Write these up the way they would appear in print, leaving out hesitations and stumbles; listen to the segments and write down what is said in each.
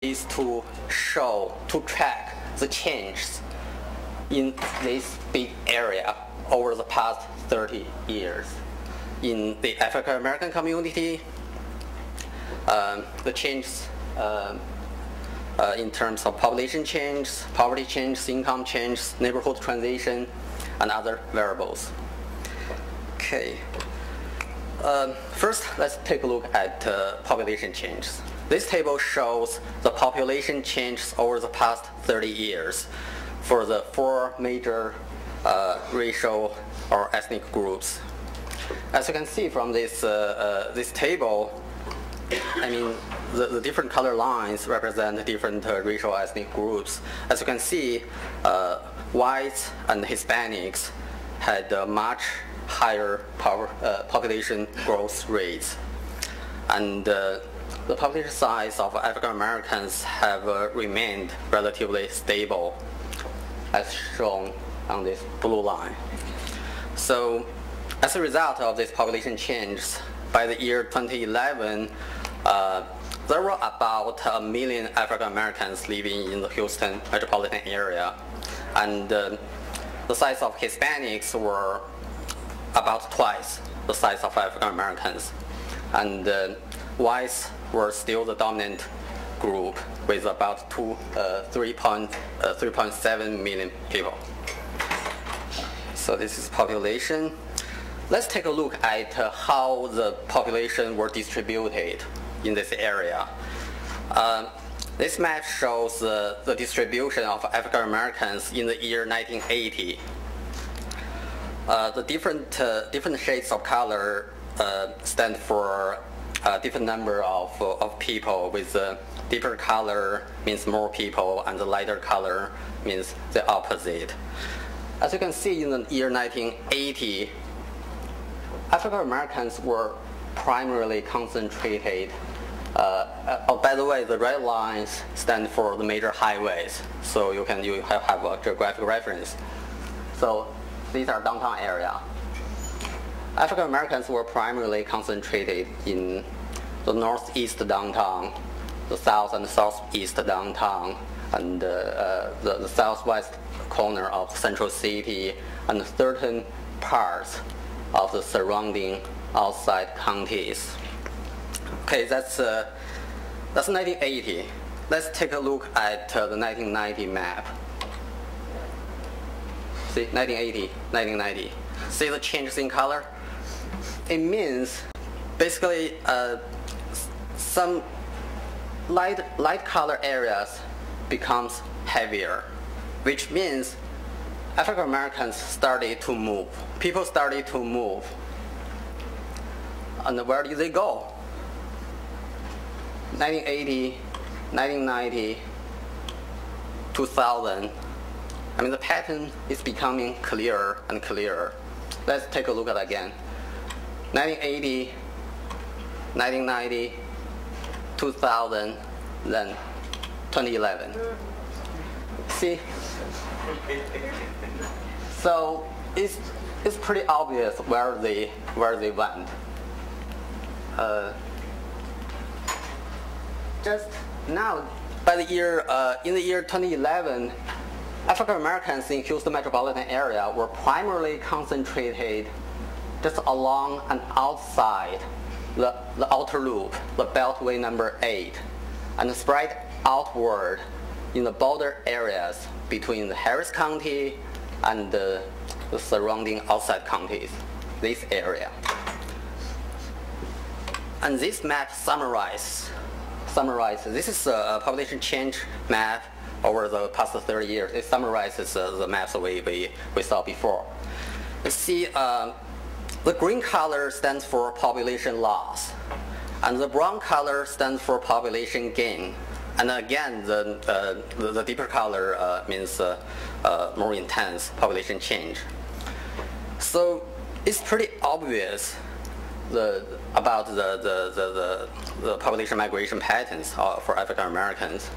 is to track the changes in this big area over the past 30 years. In the African American community, the changes in terms of population change, poverty change, income change, neighborhood transition, and other variables. Okay. First, let's take a look at population change. This table shows the population change over the past 30 years for the four major racial or ethnic groups. As you can see from this table, I mean, the different color lines represent different racial ethnic groups. As you can see, whites and Hispanics had much higher population growth rates, and the population size of African Americans have remained relatively stable, as shown on this blue line. So, as a result of this population change, by the year 2011, there were about 1 million African Americans living in the Houston metropolitan area, and the size of Hispanics were about twice the size of African Americans, and whites were still the dominant group with about 3.7 million people. So this is population. Let's take a look at how the population were distributed in this area. This map shows the distribution of African Americans in the year 1980. The different shades of color stand for a different number of people. With the deeper color means more people, and the lighter color means the opposite. As you can see, in the year 1980, African Americans were primarily concentrated. Oh, by the way, the red lines stand for the major highways, so you have a geographic reference. So these are downtown area. African Americans were primarily concentrated in the northeast downtown, the south and southeast downtown, and the southwest corner of Central City, and certain parts of the surrounding outside counties. Okay, that's 1980. Let's take a look at the 1990 map. See, 1980, 1990. See the changes in color? It means basically some light color areas becomes heavier, which means African Americans started to move. People started to move. And where did they go? 1980, 1990, 2000. I mean, the pattern is becoming clearer and clearer. Let's take a look at it again. 1980, 1990, 2000, then 2011. See? So it's pretty obvious where they went. Just now, in the year 2011, African Americans in Houston metropolitan area were primarily concentrated just along and outside the outer loop, the Beltway number 8, and spread outward in the border areas between the Harris County and the surrounding outside counties, this area. And this map summarizes, this is a population change map over the past 30 years. It summarizes the maps we saw before. You see, the green color stands for population loss, and the brown color stands for population gain. And again, the deeper color means more intense population change. So it's pretty obvious about the population migration patterns for African Americans.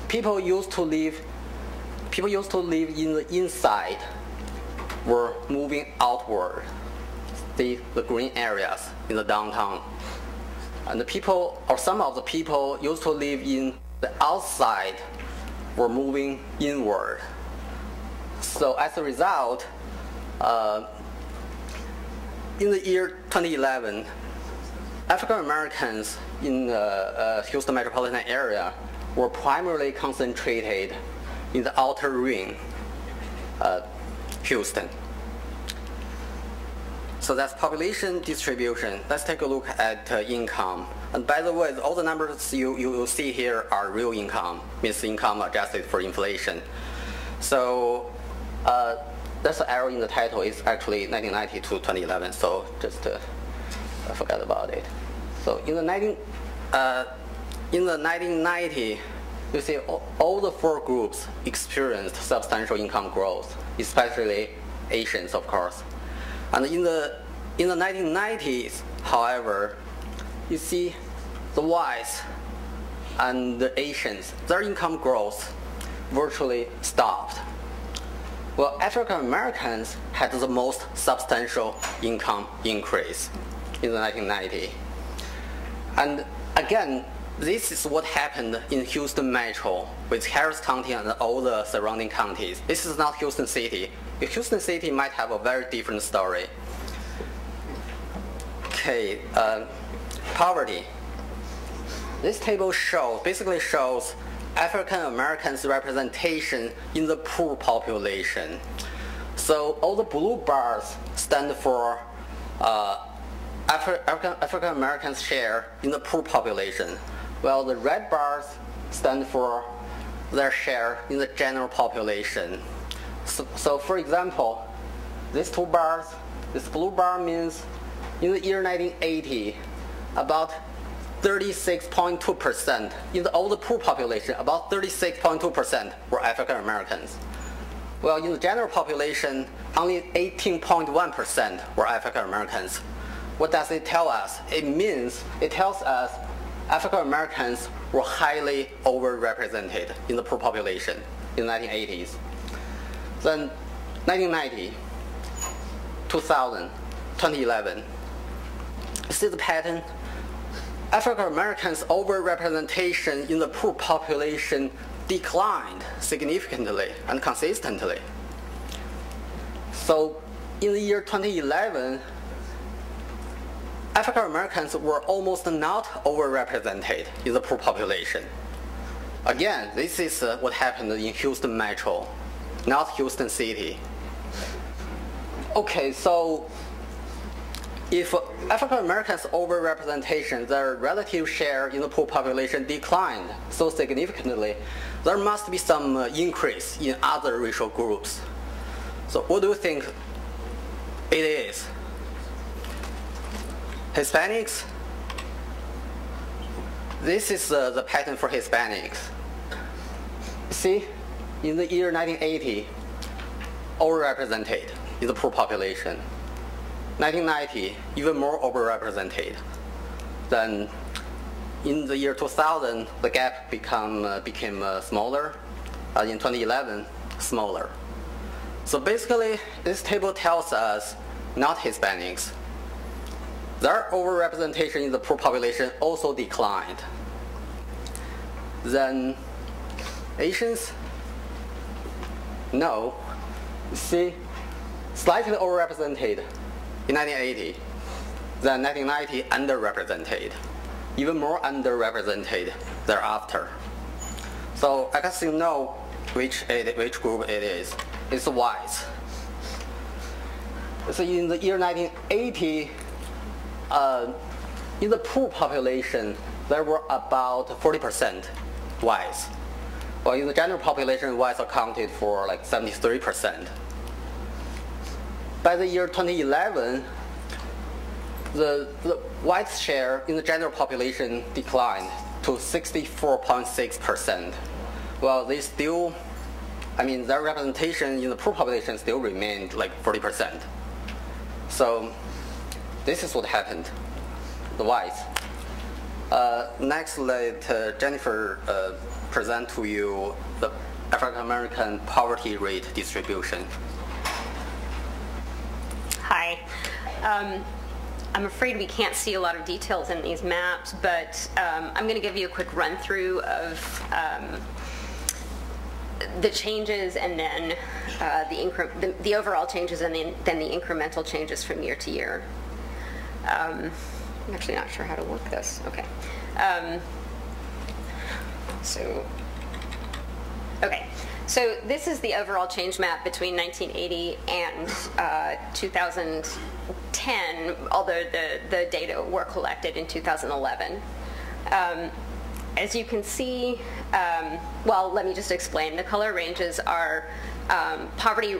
People used to live in the inside, were moving outward. The green areas in the downtown, and the people, or some of the people, used to live in the outside were moving inward. So as a result, in the year 2011, African Americans in the Houston metropolitan area were primarily concentrated in the outer ring, Houston. So that's population distribution. Let's take a look at income. And by the way, all the numbers you see here are real income, means income adjusted for inflation. So that's the arrow in the title. It's actually 1990 to 2011. So just forget about it. So in the 1990, you see all the four groups experienced substantial income growth, especially Asians, of course. And in the 1990s, however, you see the whites and the Asians, their income growth virtually stopped. Well, African Americans had the most substantial income increase in the 1990s. And again, this is what happened in Houston Metro with Harris County and all the surrounding counties. This is not Houston City. Houston City might have a very different story. Okay, poverty. This table basically shows African Americans' representation in the poor population. So all the blue bars stand for African Americans' share in the poor population, while the red bars stand for their share in the general population. So for example, these two bars, this blue bar means in the year 1980, about 36.2%. In all the poor population, about 36.2% were African Americans. Well, in the general population, only 18.1% were African Americans. What does it tell us? It tells us African Americans were highly overrepresented in the poor population in the 1980s. Then 1990, 2000, 2011. See the pattern? African Americans' overrepresentation in the poor population declined significantly and consistently. So in the year 2011, African Americans were almost not overrepresented in the poor population. Again, this is what happened in Houston Metro, not Houston City. Okay, so if African Americans' overrepresentation, their relative share in the poor population declined so significantly, there must be some increase in other racial groups. So what do you think it is? Hispanics? This is the pattern for Hispanics. See, in the year 1980, overrepresented in the poor population. 1990, even more overrepresented. Then in the year 2000, the gap became smaller. In 2011, smaller. So basically, this table tells us not Hispanics. Their overrepresentation in the poor population also declined. Then Asians? No. See, slightly overrepresented in 1980. Then 1990, underrepresented. Even more underrepresented thereafter. So I guess you know which group it is. It's whites. So in the year 1980, in the poor population, there were about 40% whites. Well, in the general population, whites accounted for like 73%. By the year 2011, the whites' share in the general population declined to 64.6%. Well, they still, their representation in the poor population still remained like 40%. So this is what happened, the whites. Next, let Jennifer present to you the African American poverty rate distribution. Hi. I'm afraid we can't see a lot of details in these maps, but I'm going to give you a quick run through of the changes, and then the overall changes, and then the incremental changes from year to year. I'm actually not sure how to work this. Okay. So this is the overall change map between 1980 and 2010, although the data were collected in 2011. As you can see, well, let me just explain. The color ranges are poverty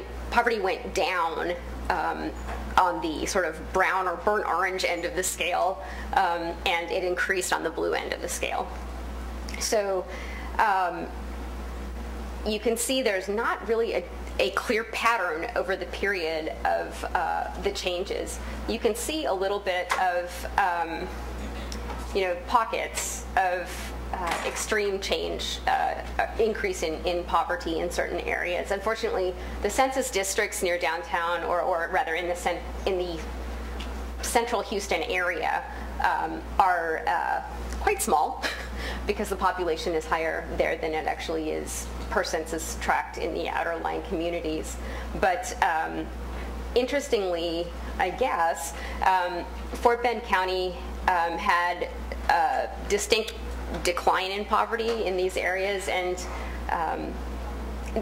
went down on the sort of brown or burnt orange end of the scale, and it increased on the blue end of the scale. So you can see there's not really a clear pattern over the period of the changes. You can see a little bit of pockets of extreme change, increase in poverty in certain areas. Unfortunately, the census districts near downtown, or rather in the central Houston area, are quite small because the population is higher there than it actually is per census tract in the outer line communities. But interestingly, I guess, Fort Bend County had a distinct decline in poverty in these areas. And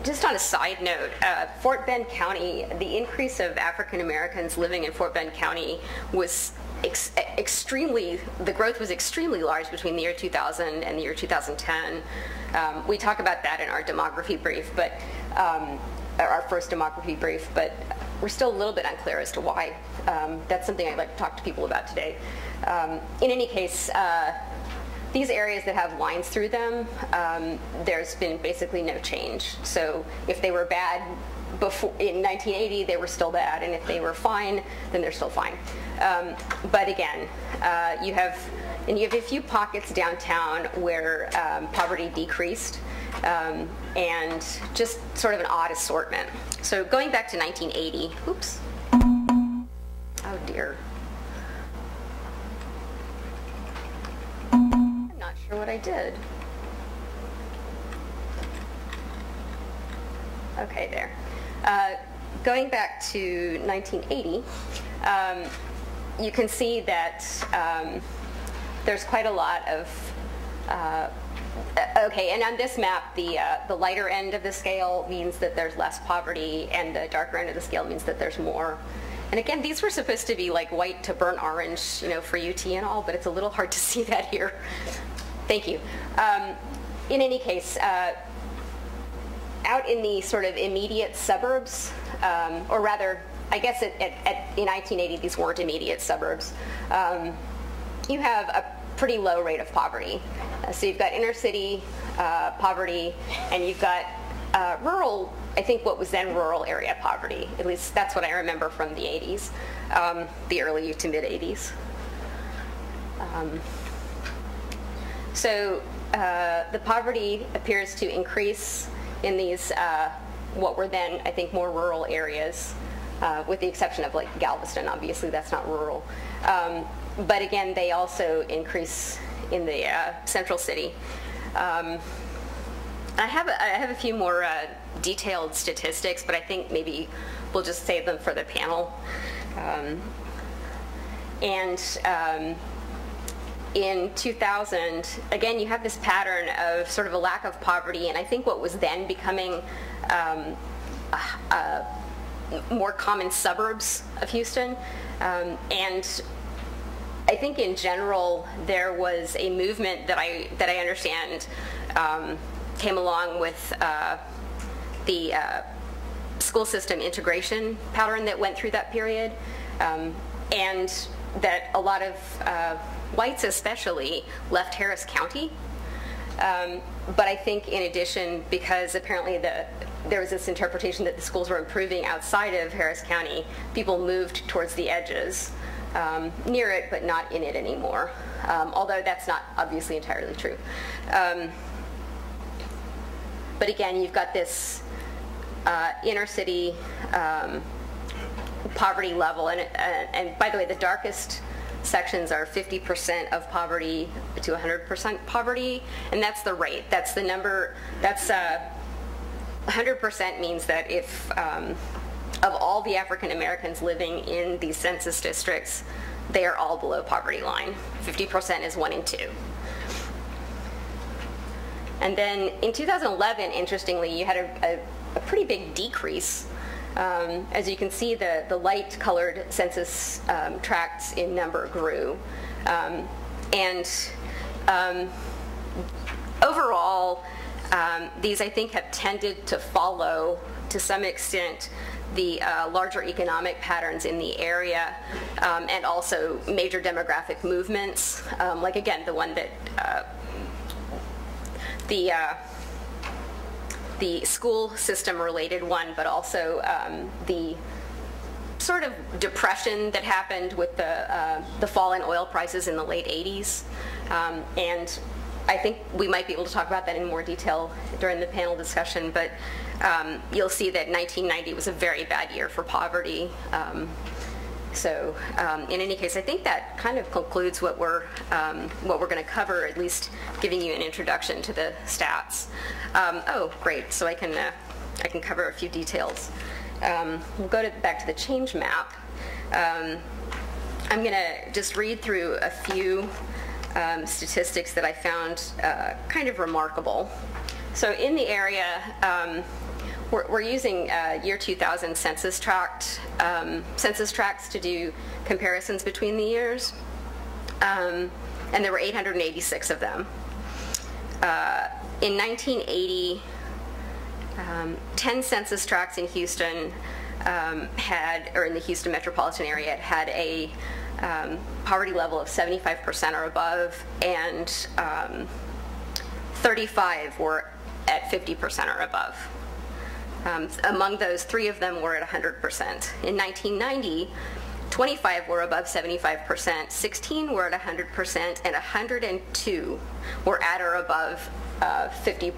just on a side note, Fort Bend County, the increase of African Americans living in Fort Bend County was the growth was extremely large between the year 2000 and the year 2010. We talk about that in our demography brief, but our first demography brief, but we're still a little bit unclear as to why. That's something I'd like to talk to people about today. In any case, these areas that have lines through them, there's been basically no change. So if they were bad before in 1980, they were still bad, and if they were fine, then they're still fine. But again, you have a few pockets downtown where poverty decreased, and just sort of an odd assortment. So going back to 1980, oops, oh dear. I'm not sure what I did. Okay, there. Going back to 1980, you can see that there's quite a lot of, okay, and on this map, the lighter end of the scale means that there's less poverty, and the darker end of the scale means that there's more. And again, these were supposed to be like white to burnt orange, for UT and all, but it's a little hard to see that here. Thank you. In any case, out in the sort of immediate suburbs, or rather, I guess in 1980 these weren't immediate suburbs, you have a pretty low rate of poverty. So you've got inner city poverty, and you've got rural, I think what was then rural area poverty. At least that's what I remember from the 80s, the early to mid 80s. So the poverty appears to increase in these, what were then, I think, more rural areas, with the exception of like Galveston. Obviously that's not rural. But again, they also increase in the central city. I have a few more detailed statistics, but I think maybe we'll just save them for the panel. In 2000, again, you have this pattern of sort of a lack of poverty, and I think what was then becoming more common suburbs of Houston. And I think in general there was a movement that I understand came along with the school system integration pattern that went through that period, and that a lot of whites especially left Harris County. But I think in addition, because apparently there was this interpretation that the schools were improving outside of Harris County, people moved towards the edges, near it but not in it anymore, although that's not obviously entirely true. But again, you've got this inner city poverty level, and by the way, the darkest sections are 50% of poverty to 100% poverty, and that's the rate. That's the number. That's 100% means that if of all the African Americans living in these census districts, they are all below poverty line. 50% is 1 in 2. And then in 2011, interestingly, you had a pretty big decrease. As you can see, the light-colored census tracts in number grew. Overall, these, I think, have tended to follow, to some extent, the larger economic patterns in the area, and also major demographic movements, like, again, the one that the school system related one, but also the sort of depression that happened with the fall in oil prices in the late 80s. And I think we might be able to talk about that in more detail during the panel discussion, but you'll see that 1990 was a very bad year for poverty. In any case, I think that kind of concludes what we're going to cover, at least giving you an introduction to the stats. Oh, great! So I can cover a few details. We'll go back to the change map. I'm going to just read through a few statistics that I found kind of remarkable. So in the area, we're using year 2000 census tracts to do comparisons between the years, and there were 886 of them. In 1980, 10 census tracts in Houston or in the Houston metropolitan area, had a poverty level of 75% or above, and 35 were at 50% or above. Among those, 3 of them were at 100%. In 1990, 25 were above 75%, 16 were at 100%, and 102 were at or above 50%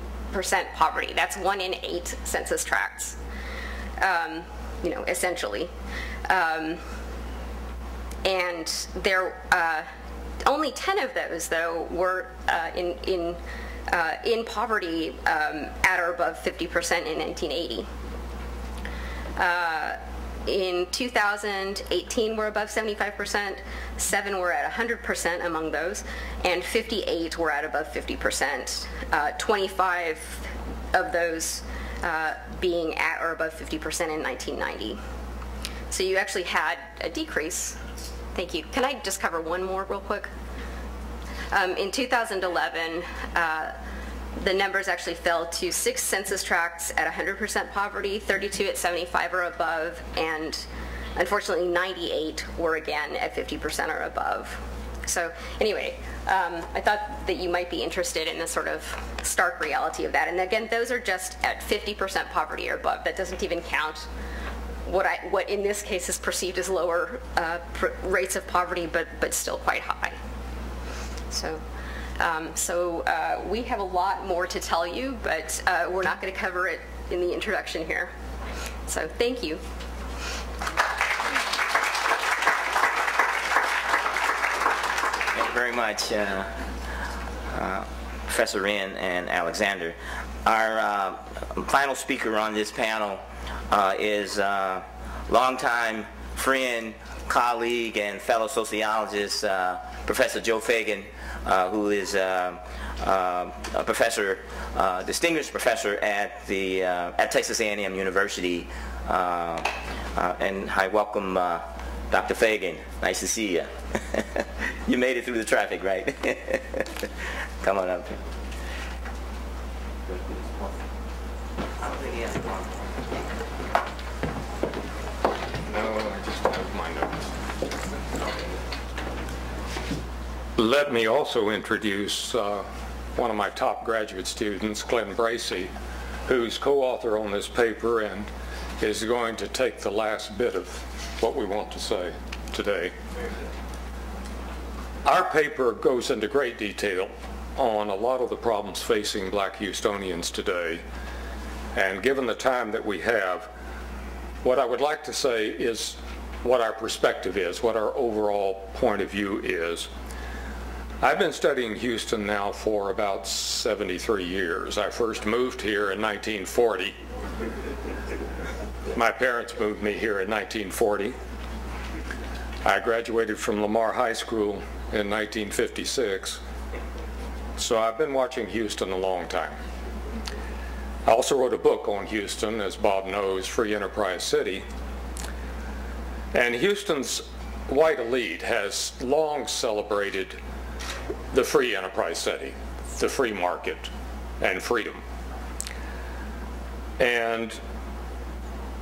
poverty. That's 1 in 8 census tracts, essentially. And there, only 10 of those, though, were in poverty at or above 50% in 1980. In 2000, 18 were above 75%, 7 were at 100% among those, and 58 were at above 50%, 25 of those being at or above 50% in 1990. So you actually had a decrease. Thank you. Can I just cover one more real quick? In 2011, the numbers actually fell to 6 census tracts at 100% poverty, 32 at 75 or above, and unfortunately 98 were again at 50% or above. So anyway, I thought that you might be interested in the sort of stark reality of that. And again, those are just at 50% poverty or above. That doesn't even count what in this case is perceived as lower rates of poverty, but still quite high. So we have a lot more to tell you, but we're not going to cover it in the introduction here. So thank you. Thank you very much, Professor Wren and Alexander. Our final speaker on this panel is longtime friend, colleague, and fellow sociologist, Professor Joe Fagan, who is a professor, distinguished professor at Texas A&M University. And I welcome Dr. Fagan. Nice to see you. You made it through the traffic, right? Come on up. Let me also introduce one of my top graduate students, Glenn Bracey, who's co-author on this paper and is going to take the last bit of what we want to say today. Our paper goes into great detail on a lot of the problems facing black Houstonians today, and given the time that we have, what I would like to say is what our perspective is, what our overall point of view is. I've been studying Houston now for about 73 years. I first moved here in 1940. My parents moved me here in 1940. I graduated from Lamar High School in 1956. So I've been watching Houston a long time. I also wrote a book on Houston, as Bob knows, Free Enterprise City. And Houston's white elite has long celebrated the free enterprise city, the free market, and freedom, and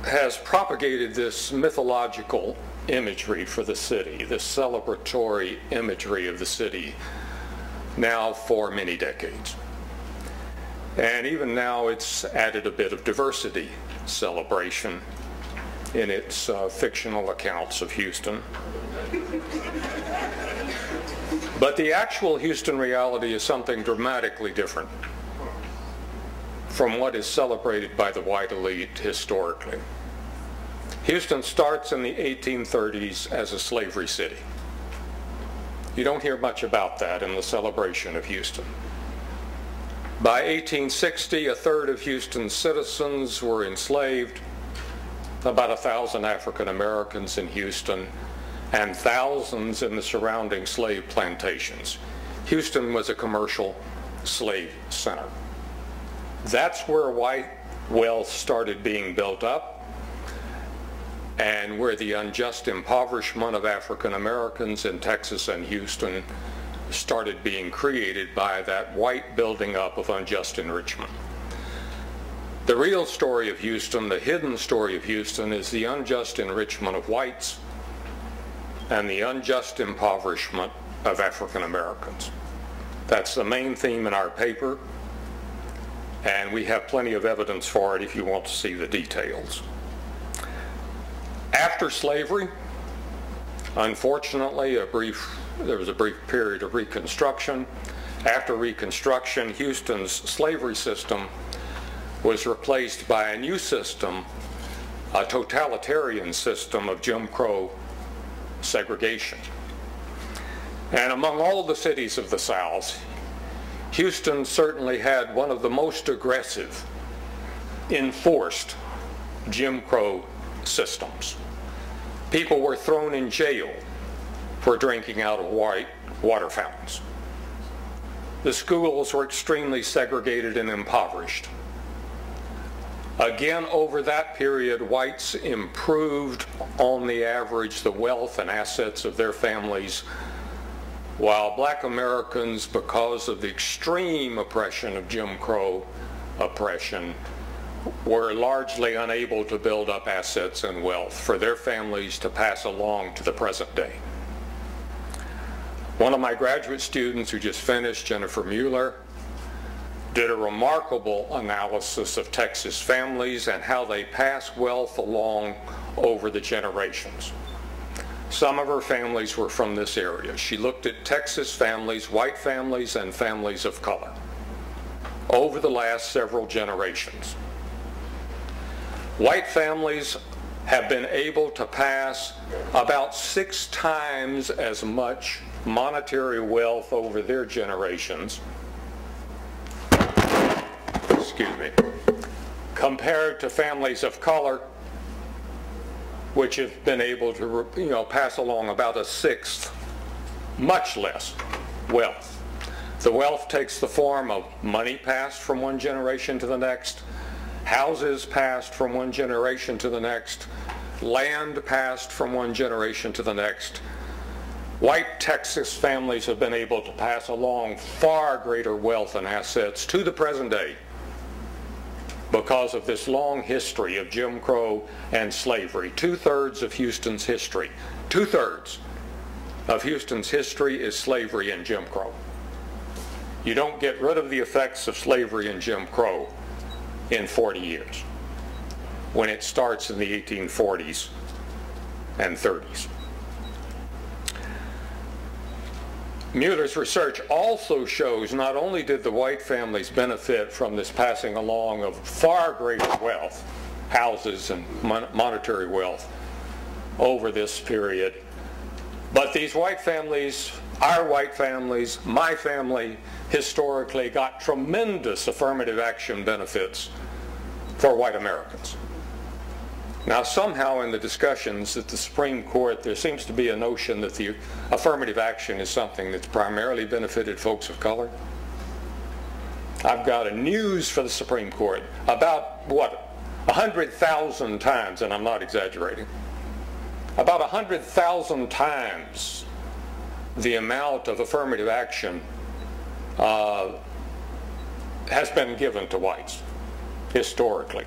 has propagated this mythological imagery for the city, this celebratory imagery of the city, now for many decades. And even now it's added a bit of diversity celebration in its fictional accounts of Houston. But the actual Houston reality is something dramatically different from what is celebrated by the white elite historically. Houston starts in the 1830s as a slavery city. You don't hear much about that in the celebration of Houston. By 1860, a third of Houston's citizens were enslaved, about 1,000 African Americans in Houston, and thousands in the surrounding slave plantations. Houston was a commercial slave center. That's where white wealth started being built up, and where the unjust impoverishment of African Americans in Texas and Houston started being created by that white building up of unjust enrichment. The real story of Houston, the hidden story of Houston, is the unjust enrichment of whites and the unjust impoverishment of African Americans. That's the main theme in our paper, and we have plenty of evidence for it if you want to see the details. After slavery, unfortunately, there was a brief period of Reconstruction. After Reconstruction, Houston's slavery system was replaced by a new system, a totalitarian system of Jim Crow segregation. And among all the cities of the South, Houston certainly had one of the most aggressive, enforced Jim Crow systems. People were thrown in jail for drinking out of white water fountains. The schools were extremely segregated and impoverished. Again, over that period, whites improved on the average the wealth and assets of their families, while black Americans, because of the extreme oppression of Jim Crow oppression, were largely unable to build up assets and wealth for their families to pass along to the present day. One of my graduate students who just finished, Jennifer Mueller, did a remarkable analysis of Texas families and how they pass wealth along over the generations. Some of her families were from this area. She looked at Texas families, white families, and families of color over the last several generations. White families have been able to pass about 6 times as much monetary wealth over their generations, compared to families of color, which have been able to pass along about 1/6, much less wealth. The wealth takes the form of money passed from one generation to the next, houses passed from one generation to the next, land passed from one generation to the next. White Texas families have been able to pass along far greater wealth and assets to the present day because of this long history of Jim Crow and slavery. 2/3 of Houston's history, 2/3 of Houston's history is slavery and Jim Crow. You don't get rid of the effects of slavery and Jim Crow in 40 years, when it starts in the 1840s and 30s. Mueller's research also shows not only did the white families benefit from this passing along of far greater wealth, houses and monetary wealth, over this period. But these white families, our white families, my family, historically got tremendous affirmative action benefits for white Americans. Now, somehow in the discussions at the Supreme Court, there seems to be a notion that the affirmative action is something that's primarily benefited folks of color. I've got a news for the Supreme Court. About, 100,000 times, and I'm not exaggerating, about 100,000 times the amount of affirmative action has been given to whites, historically,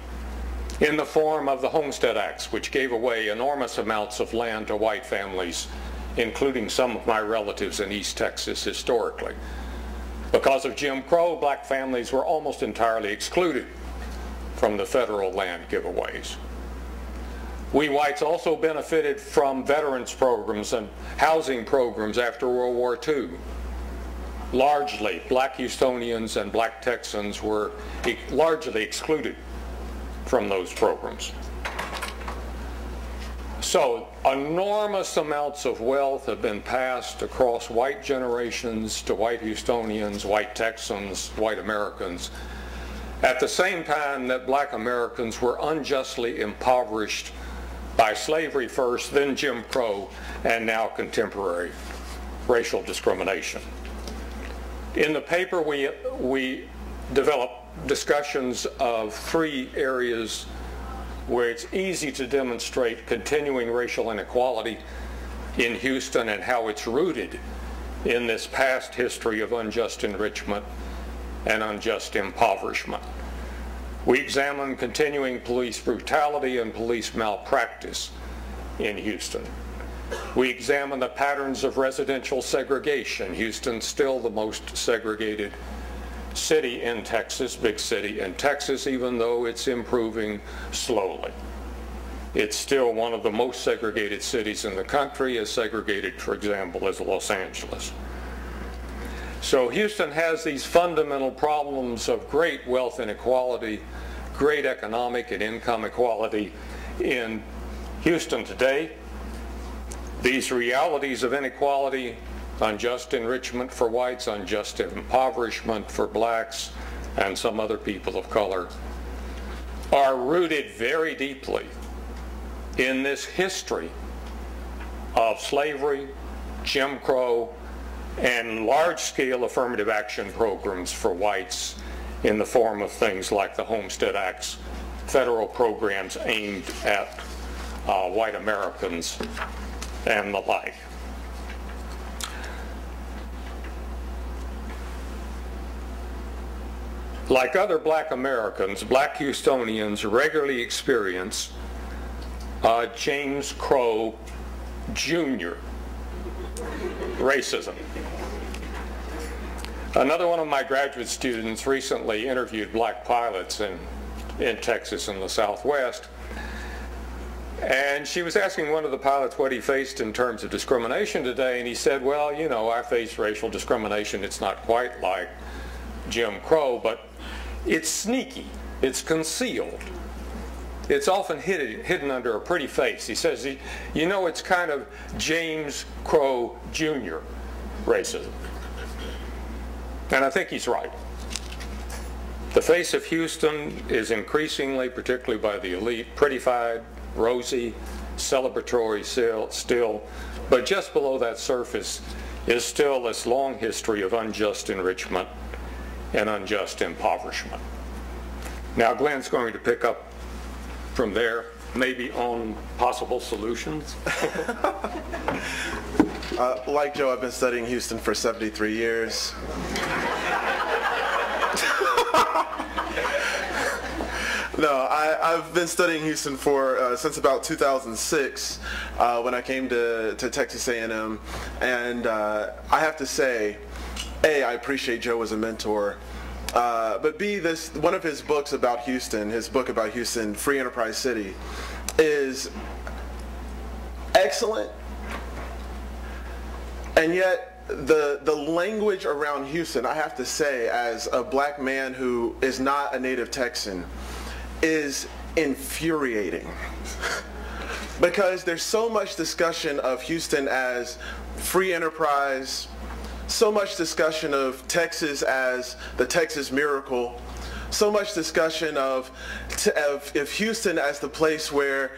in the form of the Homestead Acts, which gave away enormous amounts of land to white families, including some of my relatives in East Texas historically. Because of Jim Crow, black families were almost entirely excluded from the federal land giveaways. We whites also benefited from veterans programs and housing programs after World War II. Largely, black Houstonians and black Texans were largely excluded from those programs. So enormous amounts of wealth have been passed across white generations to white Houstonians, white Texans, white Americans, at the same time that black Americans were unjustly impoverished by slavery first, then Jim Crow, and now contemporary racial discrimination. In the paper, we developed discussions of 3 areas where it's easy to demonstrate continuing racial inequality in Houston and how it's rooted in this past history of unjust enrichment and unjust impoverishment. We examined continuing police brutality and police malpractice in Houston. We examined the patterns of residential segregation. Houston's still the most segregated city in Texas, big city in Texas, even though it's improving slowly. It's still one of the most segregated cities in the country, as segregated, for example, as Los Angeles. So Houston has these fundamental problems of great wealth inequality, great economic and income equality in Houston today. These realities of inequality, unjust enrichment for whites, unjust impoverishment for blacks, and some other people of color, are rooted very deeply in this history of slavery, Jim Crow, and large-scale affirmative action programs for whites in the form of things like the Homestead Acts, federal programs aimed at white Americans, and the like. Like other black Americans, black Houstonians regularly experience James Crow Jr. racism. Another one of my graduate students recently interviewed black pilots in Texas and the Southwest, and she was asking one of the pilots what he faced in terms of discrimination today, and he said, well, you know, I face racial discrimination. It's not quite like Jim Crow, but it's sneaky, it's concealed. It's often hidden under a pretty face. He says, you know, it's kind of James Crow Jr. racism. And I think he's right. The face of Houston is increasingly, particularly by the elite, prettified, rosy, celebratory still, but just below that surface is still this long history of unjust enrichment and unjust impoverishment. Now Glenn's going to pick up from there, maybe on possible solutions. Like Joe, I've been studying Houston for 73 years. No, I've been studying Houston for since about 2006 when I came to Texas A&M, and I have to say, A, I appreciate Joe as a mentor, but B, one of his books about Houston, his book about Houston, Free Enterprise City, is excellent, and yet the language around Houston, I have to say, as a black man who is not a native Texan, is infuriating. because there's so much discussion of Houston as free enterprise, so much discussion of Texas as the Texas miracle, so much discussion of Houston as the place where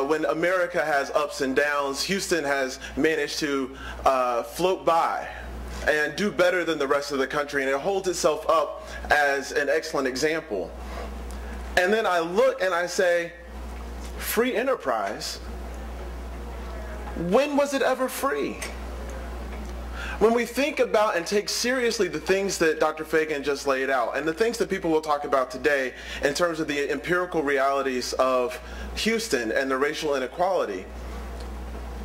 when America has ups and downs, Houston has managed to float by and do better than the rest of the country, and it holds itself up as an excellent example. And then I look and I say, free enterprise? When was it ever free? When we think about and take seriously the things that Dr. Fagan just laid out, and the things that people will talk about today in terms of the empirical realities of Houston and the racial inequality,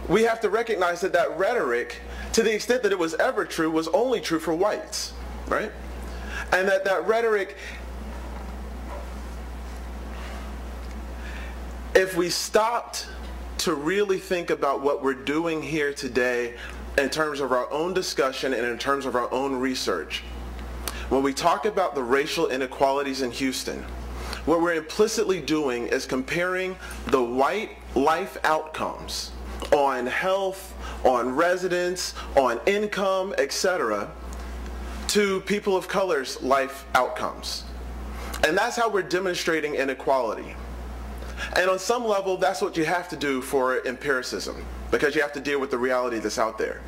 we have to recognize that that rhetoric, to the extent that it was ever true, was only true for whites, right? And that rhetoric, if we stopped to really think about what we're doing here today in terms of our own discussion and in terms of our own research, when we talk about the racial inequalities in Houston, what we're implicitly doing is comparing the white life outcomes on health, on residence, on income, etc., to people of color's life outcomes. And that's how we're demonstrating inequality. And on some level, that's what you have to do for empiricism, because you have to deal with the reality that's out there.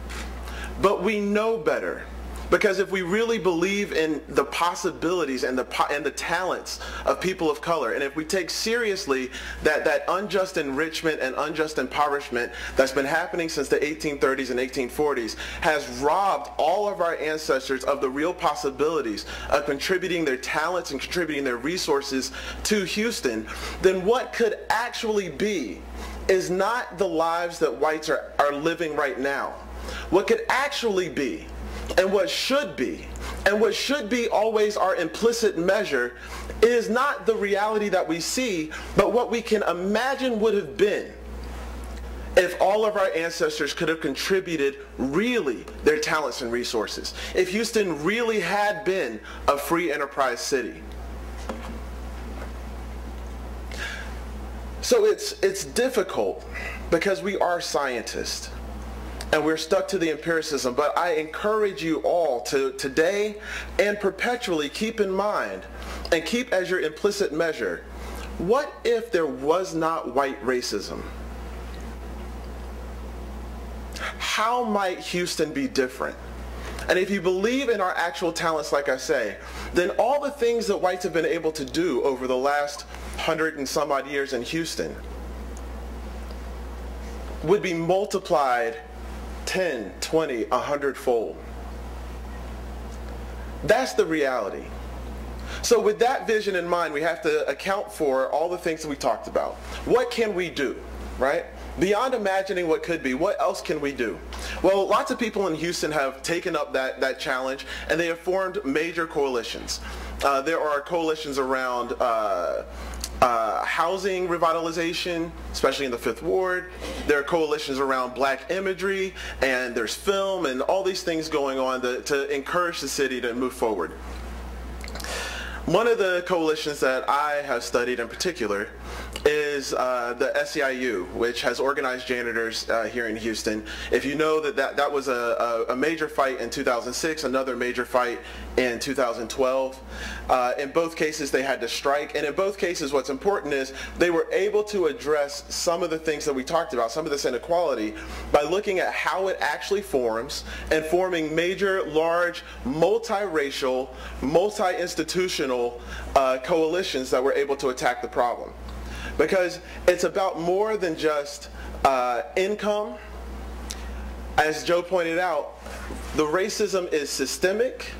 But we know better, because if we really believe in the possibilities and the talents of people of color, and if we take seriously that unjust enrichment and unjust impoverishment that's been happening since the 1830s and 1840s has robbed all of our ancestors of the real possibilities of contributing their talents and contributing their resources to Houston, then what could actually be is not the lives that whites are living right now. What could actually be, and what should be always our implicit measure, is not the reality that we see, but what we can imagine would have been if all of our ancestors could have contributed really their talents and resources. If Houston really had been a free enterprise city. So it's difficult because we are scientists and we're stuck to the empiricism, but I encourage you all to today and perpetually keep in mind and keep as your implicit measure, what if there was not white racism? How might Houston be different? And if you believe in our actual talents, like I say, then all the things that whites have been able to do over the last 100 and some odd years in Houston would be multiplied 10, 20, 100-fold. That's the reality. So with that vision in mind, we have to account for all the things that we talked about. What can we do, right? Beyond imagining what could be, what else can we do? Well, lots of people in Houston have taken up that challenge, and they have formed major coalitions. There are coalitions around housing revitalization, especially in the Fifth Ward. There are coalitions around black imagery, and there's film, and all these things going on to encourage the city to move forward. One of the coalitions that I have studied in particular is the SEIU, which has organized janitors here in Houston. If you know that was a major fight in 2006, another major fight in 2012. In both cases they had to strike, and in both cases what's important is they were able to address some of the things that we talked about, some of this inequality, by looking at how it actually forms and forming major, large, multiracial, multi-institutional coalitions that were able to attack the problem. Because it's about more than just income. As Joe pointed out, the racism is systemic,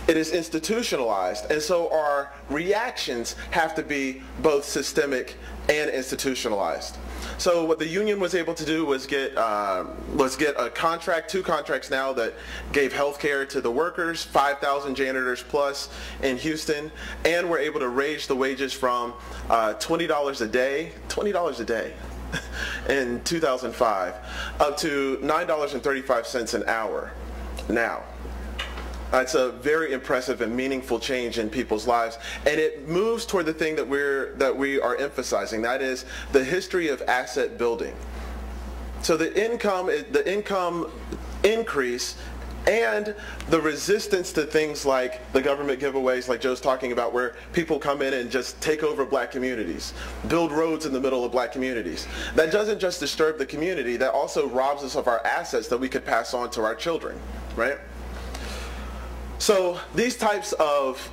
it is institutionalized, and so our reactions have to be both systemic and institutionalized. So what the union was able to do was get a contract, 2 contracts now, that gave health care to the workers, 5,000 janitors plus in Houston, and we're able to raise the wages from $20 a day in 2005 up to $9.35 an hour now. It's a very impressive and meaningful change in people's lives, and it moves toward the thing that we are emphasizing. That is the history of asset building. So the income increase and the resistance to things like the government giveaways, like Joe's talking about, where people come in and just take over black communities, build roads in the middle of black communities. That doesn't just disturb the community, that also robs us of our assets that we could pass on to our children, right? So these types of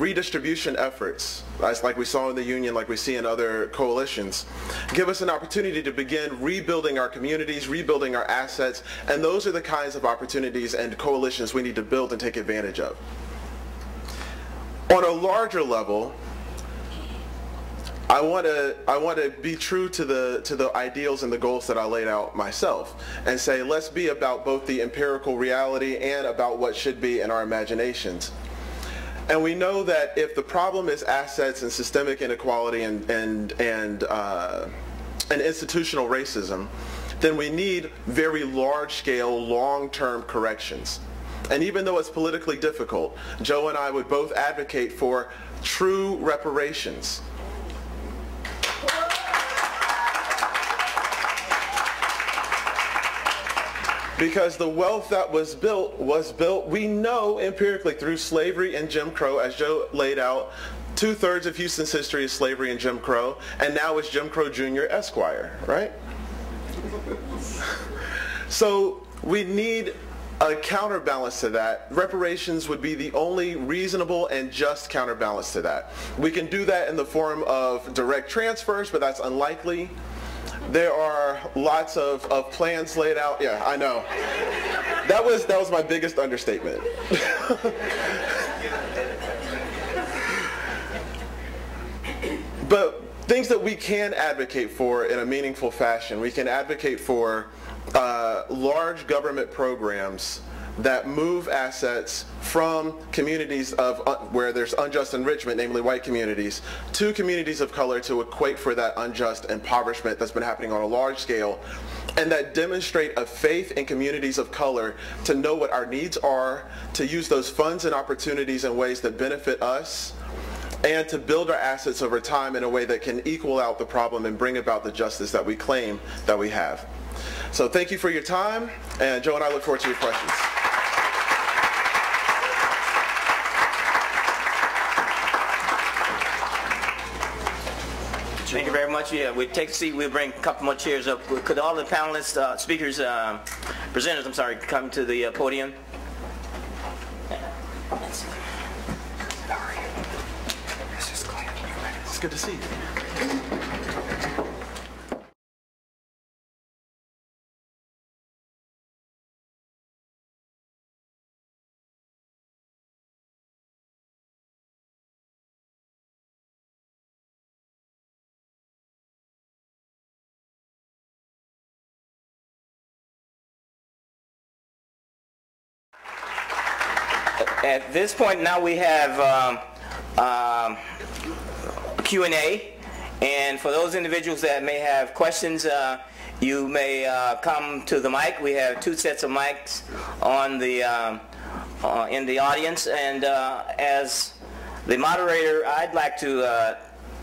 redistribution efforts, like we saw in the union, like we see in other coalitions, give us an opportunity to begin rebuilding our communities, rebuilding our assets, and those are the kinds of opportunities and coalitions we need to build and take advantage of. On a larger level, I want to be true to the ideals and the goals that I laid out myself, and say let's be about both the empirical reality and about what should be in our imaginations. And we know that if the problem is assets and systemic inequality and institutional racism, then we need very large-scale, long-term corrections. And even though it's politically difficult, Joe and I would both advocate for true reparations. Because the wealth that was built, we know empirically, through slavery and Jim Crow, as Joe laid out. 2/3 of Houston's history is slavery and Jim Crow, and now it's Jim Crow Jr. Esquire, right? So we need a counterbalance to that. Reparations would be the only reasonable and just counterbalance to that. We can do that in the form of direct transfers, but that's unlikely. There are lots of plans laid out. Yeah, I know. That was my biggest understatement. But things that we can advocate for in a meaningful fashion. We can advocate for large government programs that move assets from communities where there's unjust enrichment, namely white communities, to communities of color to equate for that unjust impoverishment that's been happening on a large scale, and that demonstrate a faith in communities of color to know what our needs are, to use those funds and opportunities in ways that benefit us, and to build our assets over time in a way that can equal out the problem and bring about the justice that we claim that we have. So thank you for your time, and Joe and I look forward to your questions. Thank you very much. Yeah, we take a seat. We'll bring a couple more chairs up. Could all the panelists, speakers, presenters, I'm sorry, come to the podium? It's good to see you. At this point now we have Q&A, and for those individuals that may have questions, you may come to the mic. We have 2 sets of mics on the in the audience, and as the moderator, I'd like to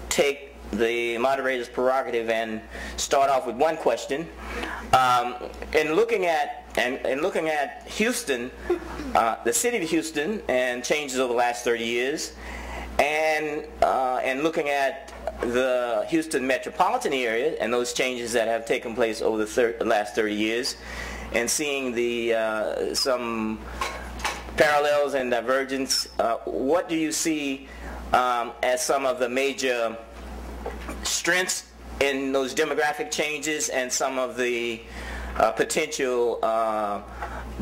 take the moderator's prerogative and start off with one question. In looking at Houston, the city of Houston, and changes over the last 30 years, and looking at the Houston metropolitan area and those changes that have taken place over the last 30 years, and seeing the some parallels and divergence, what do you see as some of the major strengths in those demographic changes and some of the potential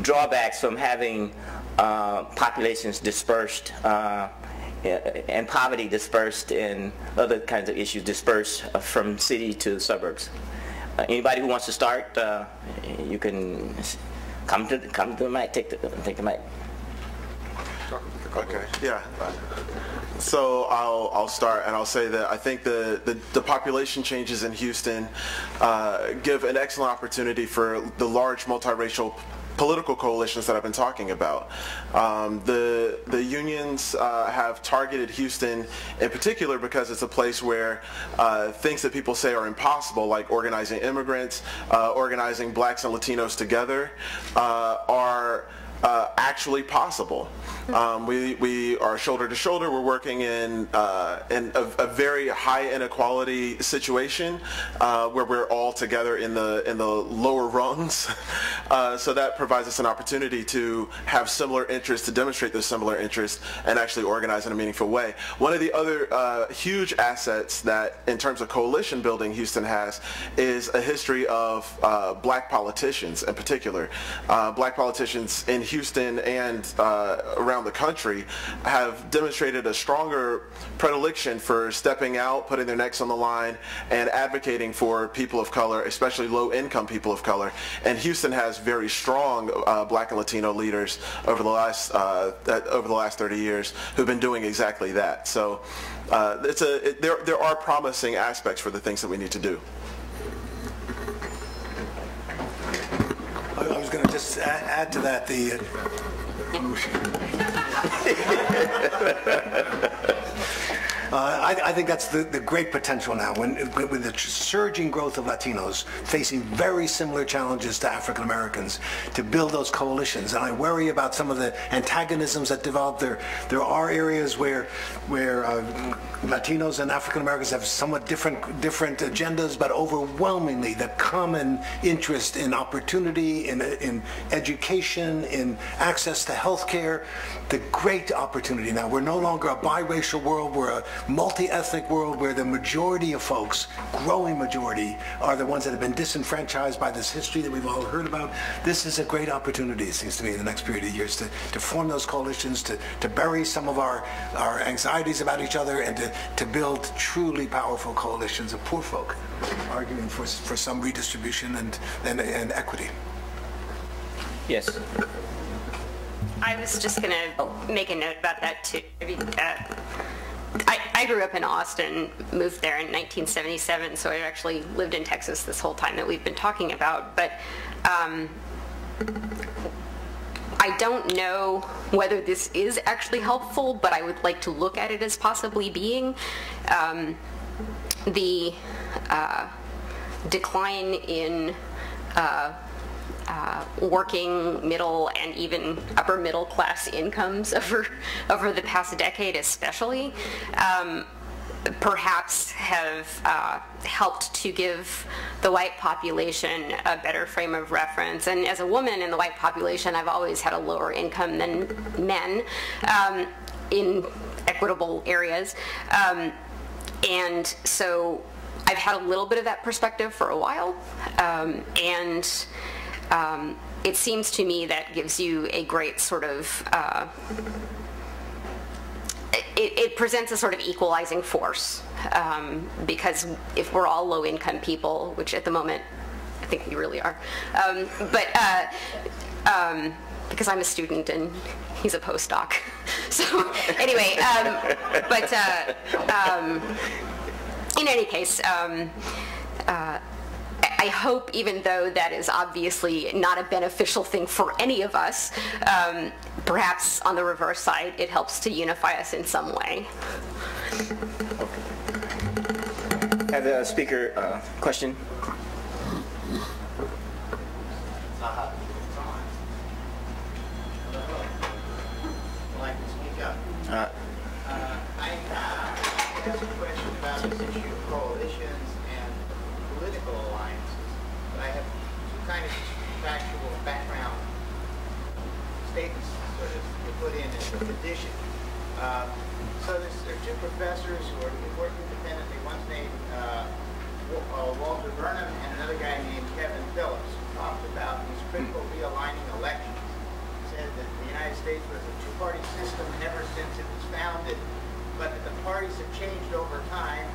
drawbacks from having populations dispersed and poverty dispersed and other kinds of issues dispersed from city to suburbs? Anybody who wants to start, you can come to the mic. Take the mic. Okay. Yeah. So I'll start, and I'll say that I think the population changes in Houston give an excellent opportunity for the large multiracial political coalitions that I've been talking about. The unions have targeted Houston in particular because it's a place where things that people say are impossible, like organizing immigrants, organizing blacks and Latinos together, are actually possible. We are shoulder to shoulder. We're working in a very high inequality situation where we're all together in the lower rungs. So that provides us an opportunity to have similar interests, to demonstrate those similar interests, and actually organize in a meaningful way. One of the other huge assets that, in terms of coalition building, Houston has is a history of black politicians in particular. Black politicians in Houston and around the country have demonstrated a stronger predilection for stepping out, putting their necks on the line, and advocating for people of color, especially low-income people of color. And Houston has very strong black and Latino leaders over the last 30 years who've been doing exactly that. So there are promising aspects for the things that we need to do. I was going to just add to that I think that's the great potential now, with the surging growth of Latinos facing very similar challenges to African Americans, to build those coalitions. And I worry about some of the antagonisms that develop. There are areas where Latinos and African Americans have somewhat different agendas, but overwhelmingly the common interest in opportunity, in education, in access to health care, the great opportunity now. We're no longer a biracial world, we're a multi-ethnic world where the majority of folks, growing majority, are the ones that have been disenfranchised by this history that we've all heard about. This is a great opportunity, it seems to me, in the next period of years to form those coalitions, to bury some of our anxieties about each other, and to build truly powerful coalitions of poor folk arguing for some redistribution and equity. Yes. I was just going to make a note about that too. I grew up in Austin, moved there in 1977, so I actually lived in Texas this whole time that we've been talking about. But I don't know whether this is actually helpful, but I would like to look at it as possibly being the decline in working middle and even upper middle class incomes over the past decade especially, perhaps have helped to give the white population a better frame of reference. And as a woman in the white population, I've always had a lower income than men in equitable areas. And so I've had a little bit of that perspective for a while. It seems to me that gives you a great sort of, it presents a sort of equalizing force, because if we're all low-income people, which at the moment I think we really are, because I'm a student and he's a postdoc. So anyway, in any case, I hope, even though that is obviously not a beneficial thing for any of us, perhaps on the reverse side, it helps to unify us in some way. Have the speaker question? I have a question about this issue of coalitions and political alliances, but I have two kind of factual background statements sort of to put in as a condition. So there are two professors who work independently. One's named Walter Burnham and another guy named Kevin Phillips, who talked about these critical realigning elections. Said that the United States was a two-party system ever since it was founded, but that the parties have changed over time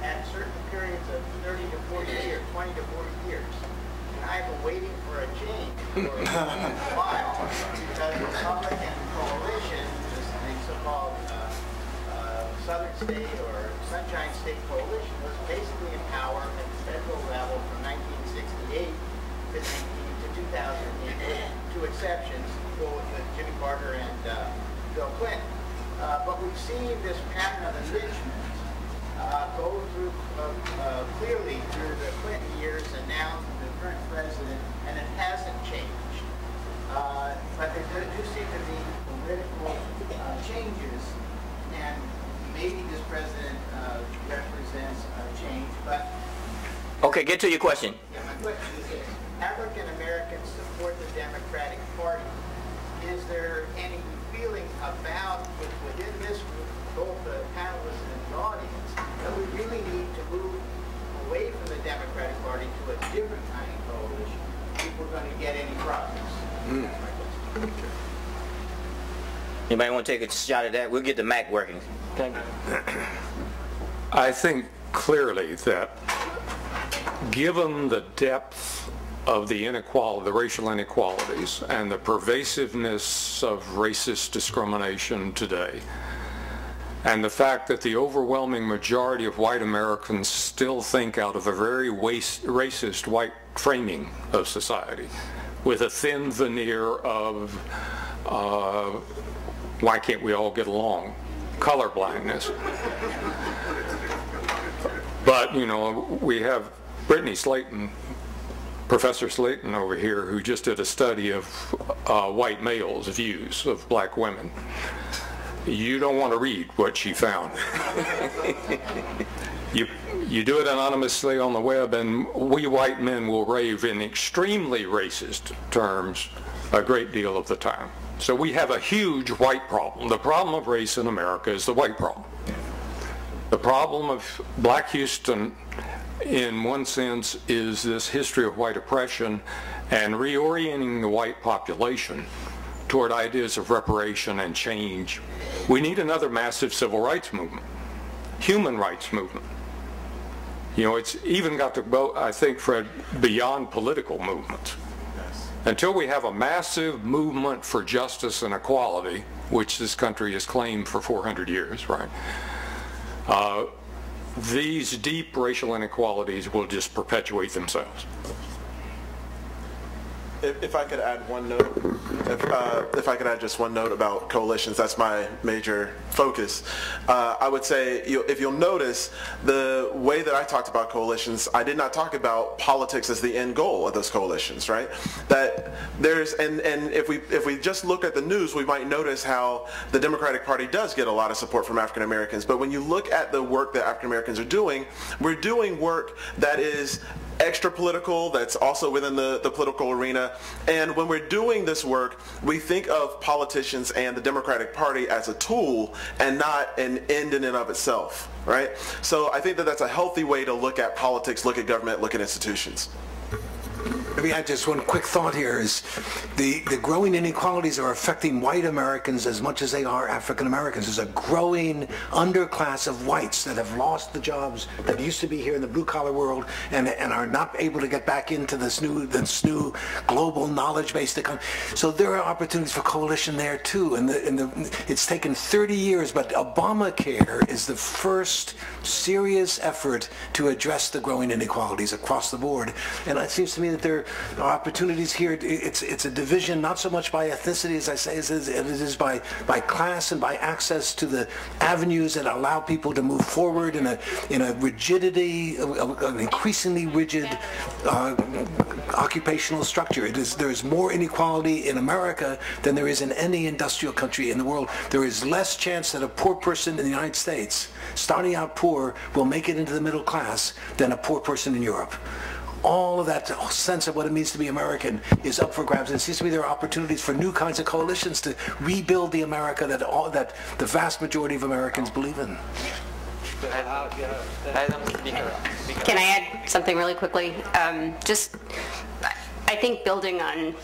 at certain periods of 30 to 40 years, 20 to 40 years. And I've been waiting for a change for a while, because the Republican coalition, the so-called Southern State or Sunshine State Coalition, was basically in power at the federal level from 1968 to to 2008, two exceptions, with Jimmy Carter and Bill Clinton. But we've seen this pattern of enrichment go through clearly through the Clinton years and now through the current president, and it hasn't changed. But there do seem to be political changes, and maybe this president represents a change, but... Okay, get to your question. Yeah, my question is this. African Americans support the Democratic Party. Is there any feeling about, within this group, both the panelists and the audience, that we really need to move away from the Democratic Party to a different kind of coalition if we're going to get any progress? That's my question. Anybody want to take a shot at that? We'll get the Mac working. Okay. I think clearly that given the depth of the inequality, the racial inequalities, and the pervasiveness of racist discrimination today, and the fact that the overwhelming majority of white Americans still think out of a very racist white framing of society, with a thin veneer of why can't we all get along? Color blindness. But, you know, we have Brittany Slayton, Professor Slayton over here, who just did a study of white males' views of black women. You don't want to read what she found. You do it anonymously on the web, and we white men will rave in extremely racist terms a great deal of the time. So we have a huge white problem. The problem of race in America is the white problem. The problem of Black Houston, in one sense, is this history of white oppression and reorienting the white population toward ideas of reparation and change. We need another massive civil rights movement, human rights movement. You know, it's even got to go, I think, Fred, beyond political movements. Until we have a massive movement for justice and equality, which this country has claimed for 400 years, right? These deep racial inequalities will just perpetuate themselves. If I could add one note, if I could add just one note about coalitions, that's my major focus. I would say, if you'll notice, the way that I talked about coalitions, I did not talk about politics as the end goal of those coalitions, right? That there's, and if we just look at the news, we might notice how the Democratic Party does get a lot of support from African Americans. But when you look at the work that African Americans are doing, we're doing work that is extra political, that's also within the political arena. And when we're doing this work, we think of politicians and the Democratic Party as a tool and not an end in and of itself, right? So I think that that's a healthy way to look at politics, look at government, look at institutions. Maybe I just one quick thought here is the growing inequalities are affecting white Americans as much as they are African Americans. There's a growing underclass of whites that have lost the jobs that used to be here in the blue collar world and are not able to get back into this new global knowledge based economy. So there are opportunities for coalition there too. And it's taken 30 years, but Obamacare is the first serious effort to address the growing inequalities across the board. And it seems to me that there are opportunities here. It's a division not so much by ethnicity, as I say, as it is by class and by access to the avenues that allow people to move forward in a rigidity, an increasingly rigid occupational structure. There's more inequality in America than there is in any industrial country in the world. There is less chance that a poor person in the United States, starting out poor, will make it into the middle class than a poor person in Europe. All of that sense of what it means to be American is up for grabs. And it seems to me there are opportunities for new kinds of coalitions to rebuild the America that the vast majority of Americans believe in. Can I add something really quickly? I think building on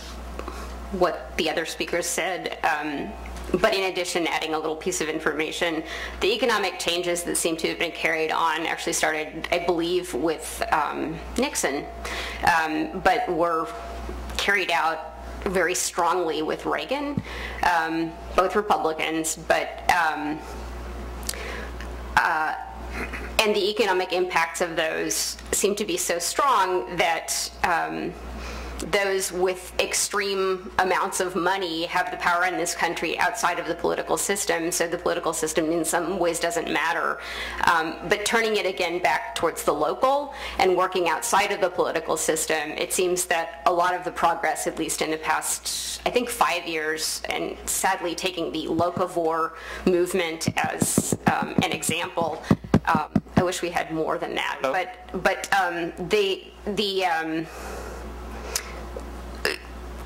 what the other speakers said, but in addition, adding a little piece of information, the economic changes that seem to have been carried on actually started, I believe, with Nixon, but were carried out very strongly with Reagan, both Republicans, but and the economic impacts of those seem to be so strong that those with extreme amounts of money have the power in this country outside of the political system, so the political system in some ways doesn't matter. But turning it again back towards the local and working outside of the political system, it seems that a lot of the progress, at least in the past, I think 5 years, and sadly taking the locavore movement as an example, I wish we had more than that, but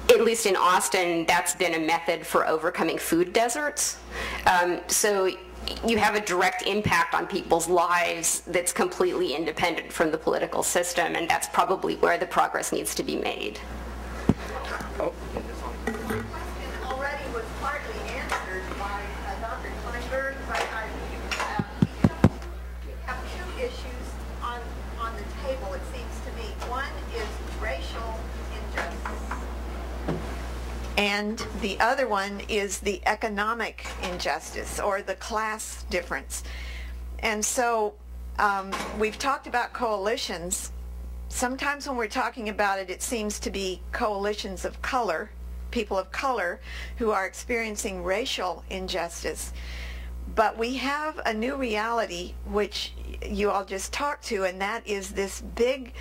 at least in Austin, that's been a method for overcoming food deserts. So you have a direct impact on people's lives that's completely independent from the political system, and that's probably where the progress needs to be made. Already was partly answered by Dr. Kleinberg, but I have two issues on the table, it seems to me. One is racial injustice, and the other one is the economic injustice or the class difference. And so we've talked about coalitions. Sometimes when we're talking about it, it seems to be coalitions of color, people of color who are experiencing racial injustice. But we have a new reality which you all just talked to, and that is this big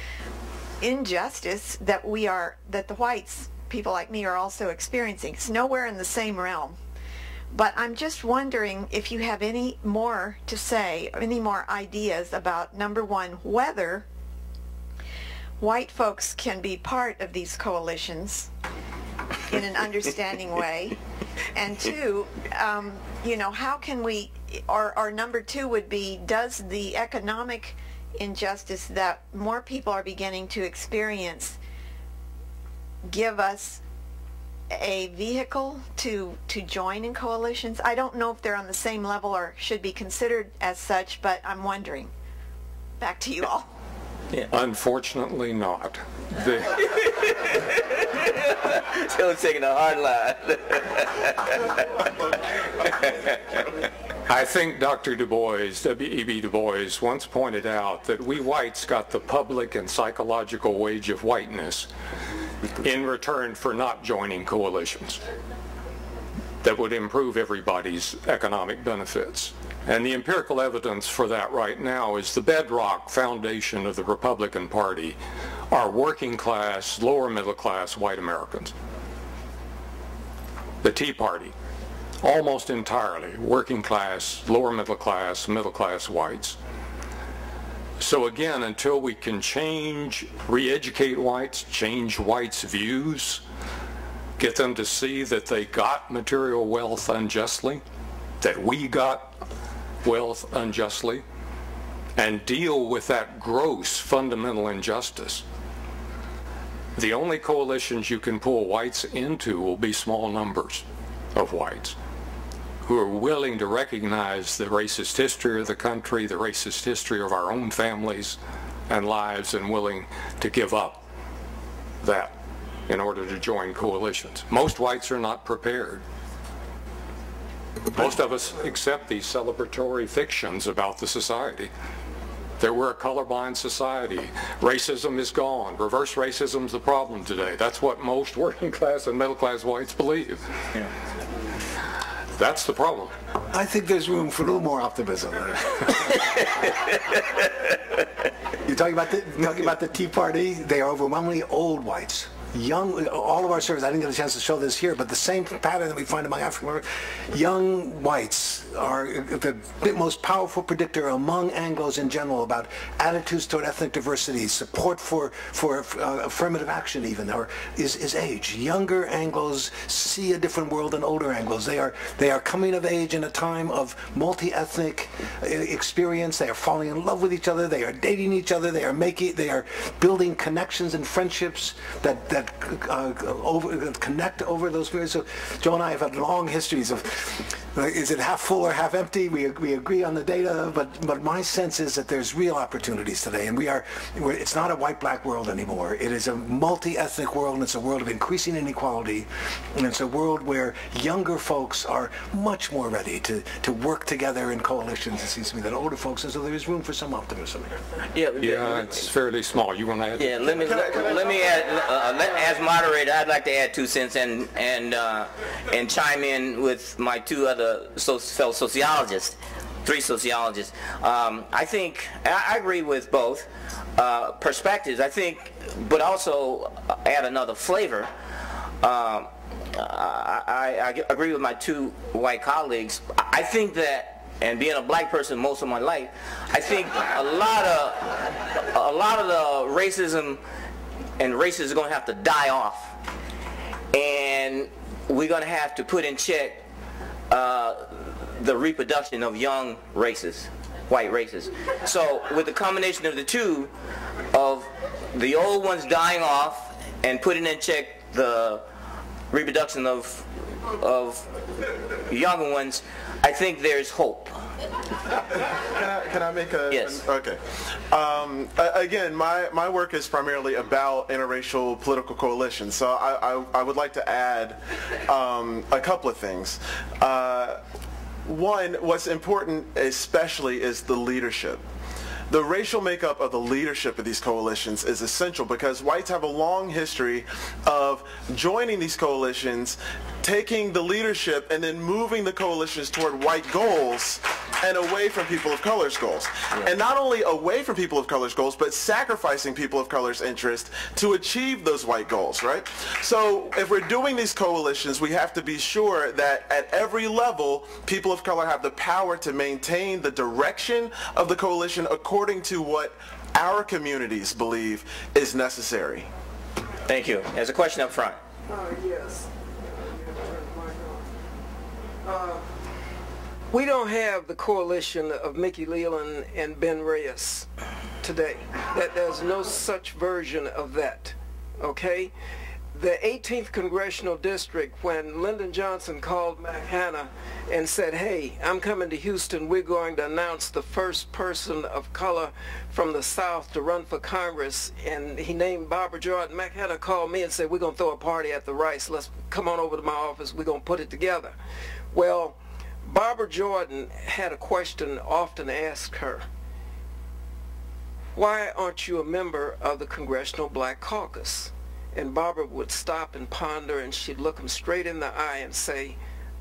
injustice that the whites, people like me, are also experiencing. It's nowhere in the same realm. But I'm just wondering if you have any more to say, any more ideas about, number one, whether white folks can be part of these coalitions in an understanding way, and two, how can we, or number two would be, does the economic injustice that more people are beginning to experience give us a vehicle to join in coalitions? I don't know if they're on the same level or should be considered as such, but I'm wondering. Back to you all. Yeah. Unfortunately not. Still taking a hard line. I think Dr. Du Bois, W.E.B. Du Bois, once pointed out that we whites got the public and psychological wage of whiteness in return for not joining coalitions that would improve everybody's economic benefits. And the empirical evidence for that right now is the bedrock foundation of the Republican Party are working class, lower middle class white Americans. The Tea Party, almost entirely working class, lower middle class whites. So again, until we can change, re-educate whites, change whites' views, get them to see that they got material wealth unjustly, that we got wealth unjustly, and deal with that gross fundamental injustice, the only coalitions you can pull whites into will be small numbers of whites who are willing to recognize the racist history of the country, the racist history of our own families and lives, and willing to give up that in order to join coalitions. Most whites are not prepared. Most of us accept these celebratory fictions about the society, that we're a colorblind society. Racism is gone. Reverse racism is the problem today. That's what most working class and middle class whites believe. Yeah. That's the problem. I think there's room for a little more optimism. You're talking about the Tea Party. They are overwhelmingly old whites. Young, all of our surveys, I didn't get a chance to show this here, but the same pattern that we find among African Americans, young whites are the most powerful predictor among Anglos in general about attitudes toward ethnic diversity, support for affirmative action even, or is age. Younger Anglos see a different world than older Anglos. They are coming of age in a time of multi-ethnic experience. They are falling in love with each other. They are dating each other. They are building connections and friendships that connect over those periods. So Joe and I have had long histories of, is it half full or half empty? We agree on the data, but my sense is that there's real opportunities today, and it's not a white-black world anymore. It is a multi-ethnic world, and it's a world of increasing inequality, and it's a world where younger folks are much more ready to work together in coalitions, it seems to me, than older folks, and so there is room for some optimism here. Yeah, it's fairly small. You want to add? Yeah, let me add. as moderator, I'd like to add 2 cents and chime in with my 2 other fellow sociologists, 3 sociologists. I think I agree with both perspectives. I think, but also add another flavor. I agree with my 2 white colleagues. I think that, and being a black person most of my life, I think a lot of the racism and racism is going to have to die off, and we're going to have to put in check the reproduction of young races, white races. So with the combination of the 2, of the old ones dying off and putting in check the reproduction of younger ones, I think there's hope. Can I make a... Yes. Okay. Again, my work is primarily about interracial political coalitions, so I would like to add a couple of things. One, what's important especially is the leadership. The racial makeup of the leadership of these coalitions is essential because whites have a long history of joining these coalitions, taking the leadership, and then moving the coalitions toward white goals and away from people of color's goals. Yeah. And not only away from people of color's goals, but sacrificing people of color's interest to achieve those white goals, right? So if we're doing these coalitions, we have to be sure that at every level, people of color have the power to maintain the direction of the coalition according to what our communities believe is necessary. Thank you. There's a question up front. Yes. We don't have the coalition of Mickey Leland and Ben Reyes today. There's no such version of that, okay? The 18th Congressional District, when Lyndon Johnson called Mac Hanna and said, hey, I'm coming to Houston, we're going to announce the first person of color from the South to run for Congress, and he named Barbara Jordan. Mac Hanna called me and said, we're going to throw a party at the Rice. Let's come on over to my office. We're going to put it together. Well, Barbara Jordan had a question often asked her. Why aren't you a member of the Congressional Black Caucus? And Barbara would stop and ponder, and she'd look him straight in the eye and say,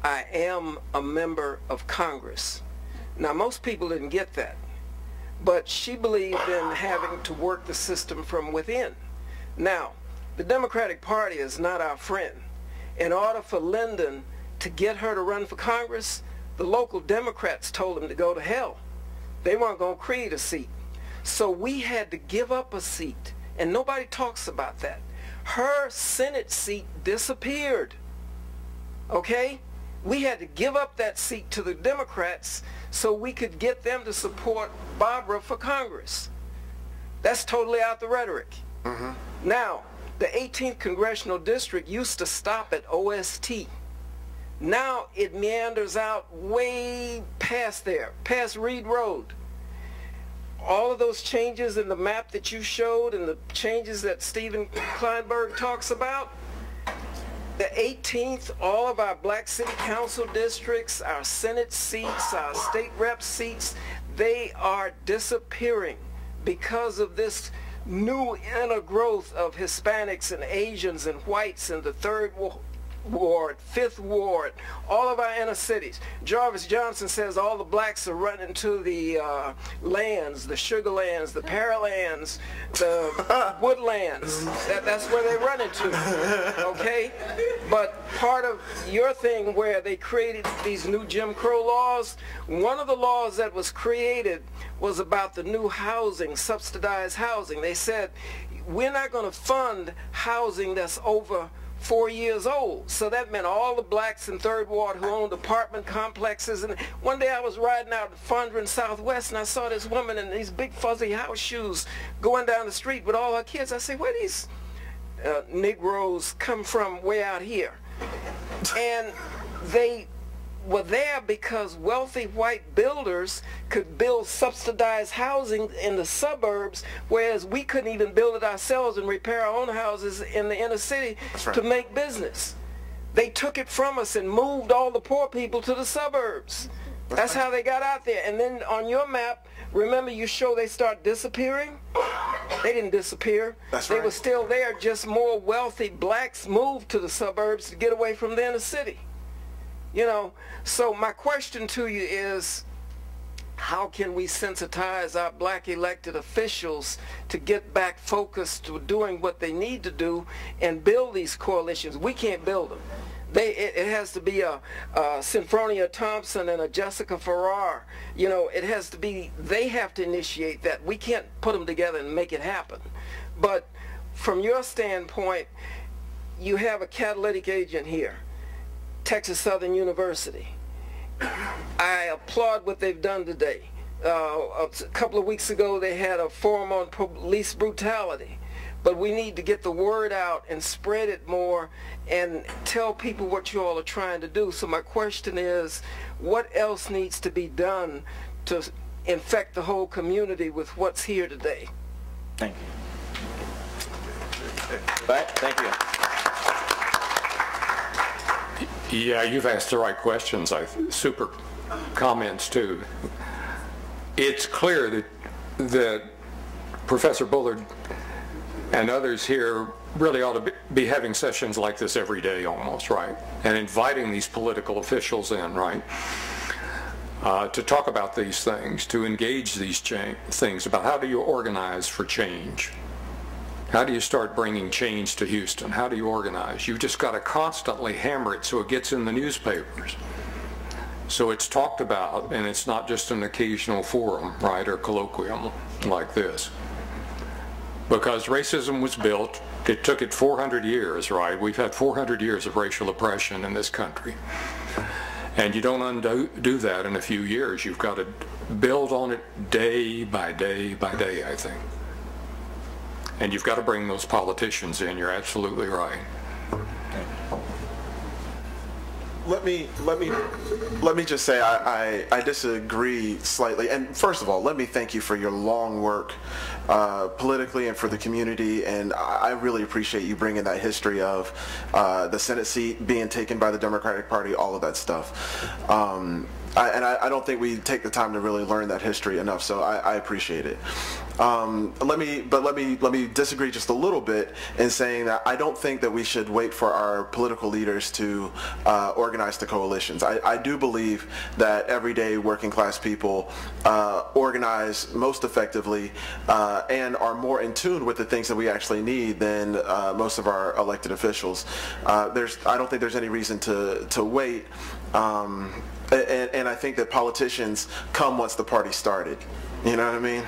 I am a member of Congress. Now, most people didn't get that, but she believed in having to work the system from within. Now, the Democratic Party is not our friend. In order for Lyndon to get her to run for Congress, the local Democrats told him to go to hell. They weren't going to create a seat. So we had to give up a seat, and nobody talks about that. Her Senate seat disappeared, okay? We had to give up that seat to the Democrats so we could get them to support Barbara for Congress. That's totally out the rhetoric. Now, the 18th Congressional District used to stop at OST. Now it meanders out way past there, past Reed Road. All of those changes in the map that you showed and the changes that Stephen Kleinberg talks about, the 18th, all of our black city council districts, our Senate seats, our state rep seats, they are disappearing because of this new inner growth of Hispanics and Asians and whites in the 3rd Ward, 5th Ward, all of our inner cities. Jarvis Johnson says all the blacks are running to the lands, the sugar lands, the Pearlands, the woodlands. That's where they run into, okay? But part of your thing where they created these new Jim Crow laws, one of the laws that was created was about the new housing, subsidized housing. They said, we're not going to fund housing that's over 4 years old. So that meant all the blacks in 3rd Ward who owned apartment complexes. And one day I was riding out at Fondren Southwest and I saw this woman in these big fuzzy house shoes going down the street with all her kids. I said, where these Negroes come from way out here? And they were there because wealthy white builders could build subsidized housing in the suburbs, whereas we couldn't even build it ourselves and repair our own houses in the inner city to make business. They took it from us and moved all the poor people to the suburbs. That's how they got out there. And then on your map, remember you show they start disappearing? They didn't disappear. That's They right. were still there, just more wealthy blacks moved to the suburbs to get away from the inner city. You know, so my question to you is, how can we sensitize our black elected officials to get back focused to doing what they need to do and build these coalitions? We can't build them. It has to be a Symphonia Thompson and a Jessica Farrar. You know, it has to be, they have to initiate that. We can't put them together and make it happen. But from your standpoint, you have a catalytic agent here, Texas Southern University. I applaud what they've done today. A couple of weeks ago, they had a forum on police brutality. But we need to get the word out and spread it more and tell people what you all are trying to do. So my question is, what else needs to be done to infect the whole community with what's here today? Thank you. All right, thank you. Yeah, you've asked the right questions. Super comments too. It's clear that Professor Bullard and others here really ought to be having sessions like this every day almost, right? And inviting these political officials in, right? To talk about these things, to engage these things about how do you organize for change? How do you start bringing change to Houston? How do you organize? You've just got to constantly hammer it so it gets in the newspapers. So it's talked about, and it's not just an occasional forum, right, or colloquium like this. Because racism was built, it took it 400 years, right? We've had 400 years of racial oppression in this country. And you don't undo that in a few years. You've got to build on it day by day by day, I think. And you've got to bring those politicians in. You're absolutely right. Let me just say I disagree slightly. And first of all, let me thank you for your long work politically and for the community. And I really appreciate you bringing that history of the Senate seat being taken by the Democratic Party, all of that stuff. I don't think we take the time to really learn that history enough, so I appreciate it. Let me disagree just a little bit in saying that I don't think that we should wait for our political leaders to organize the coalitions. I do believe that everyday working class people organize most effectively and are more in tune with the things that we actually need than most of our elected officials. I don't think there's any reason to wait. And I think that politicians come once the party started. You know what I mean?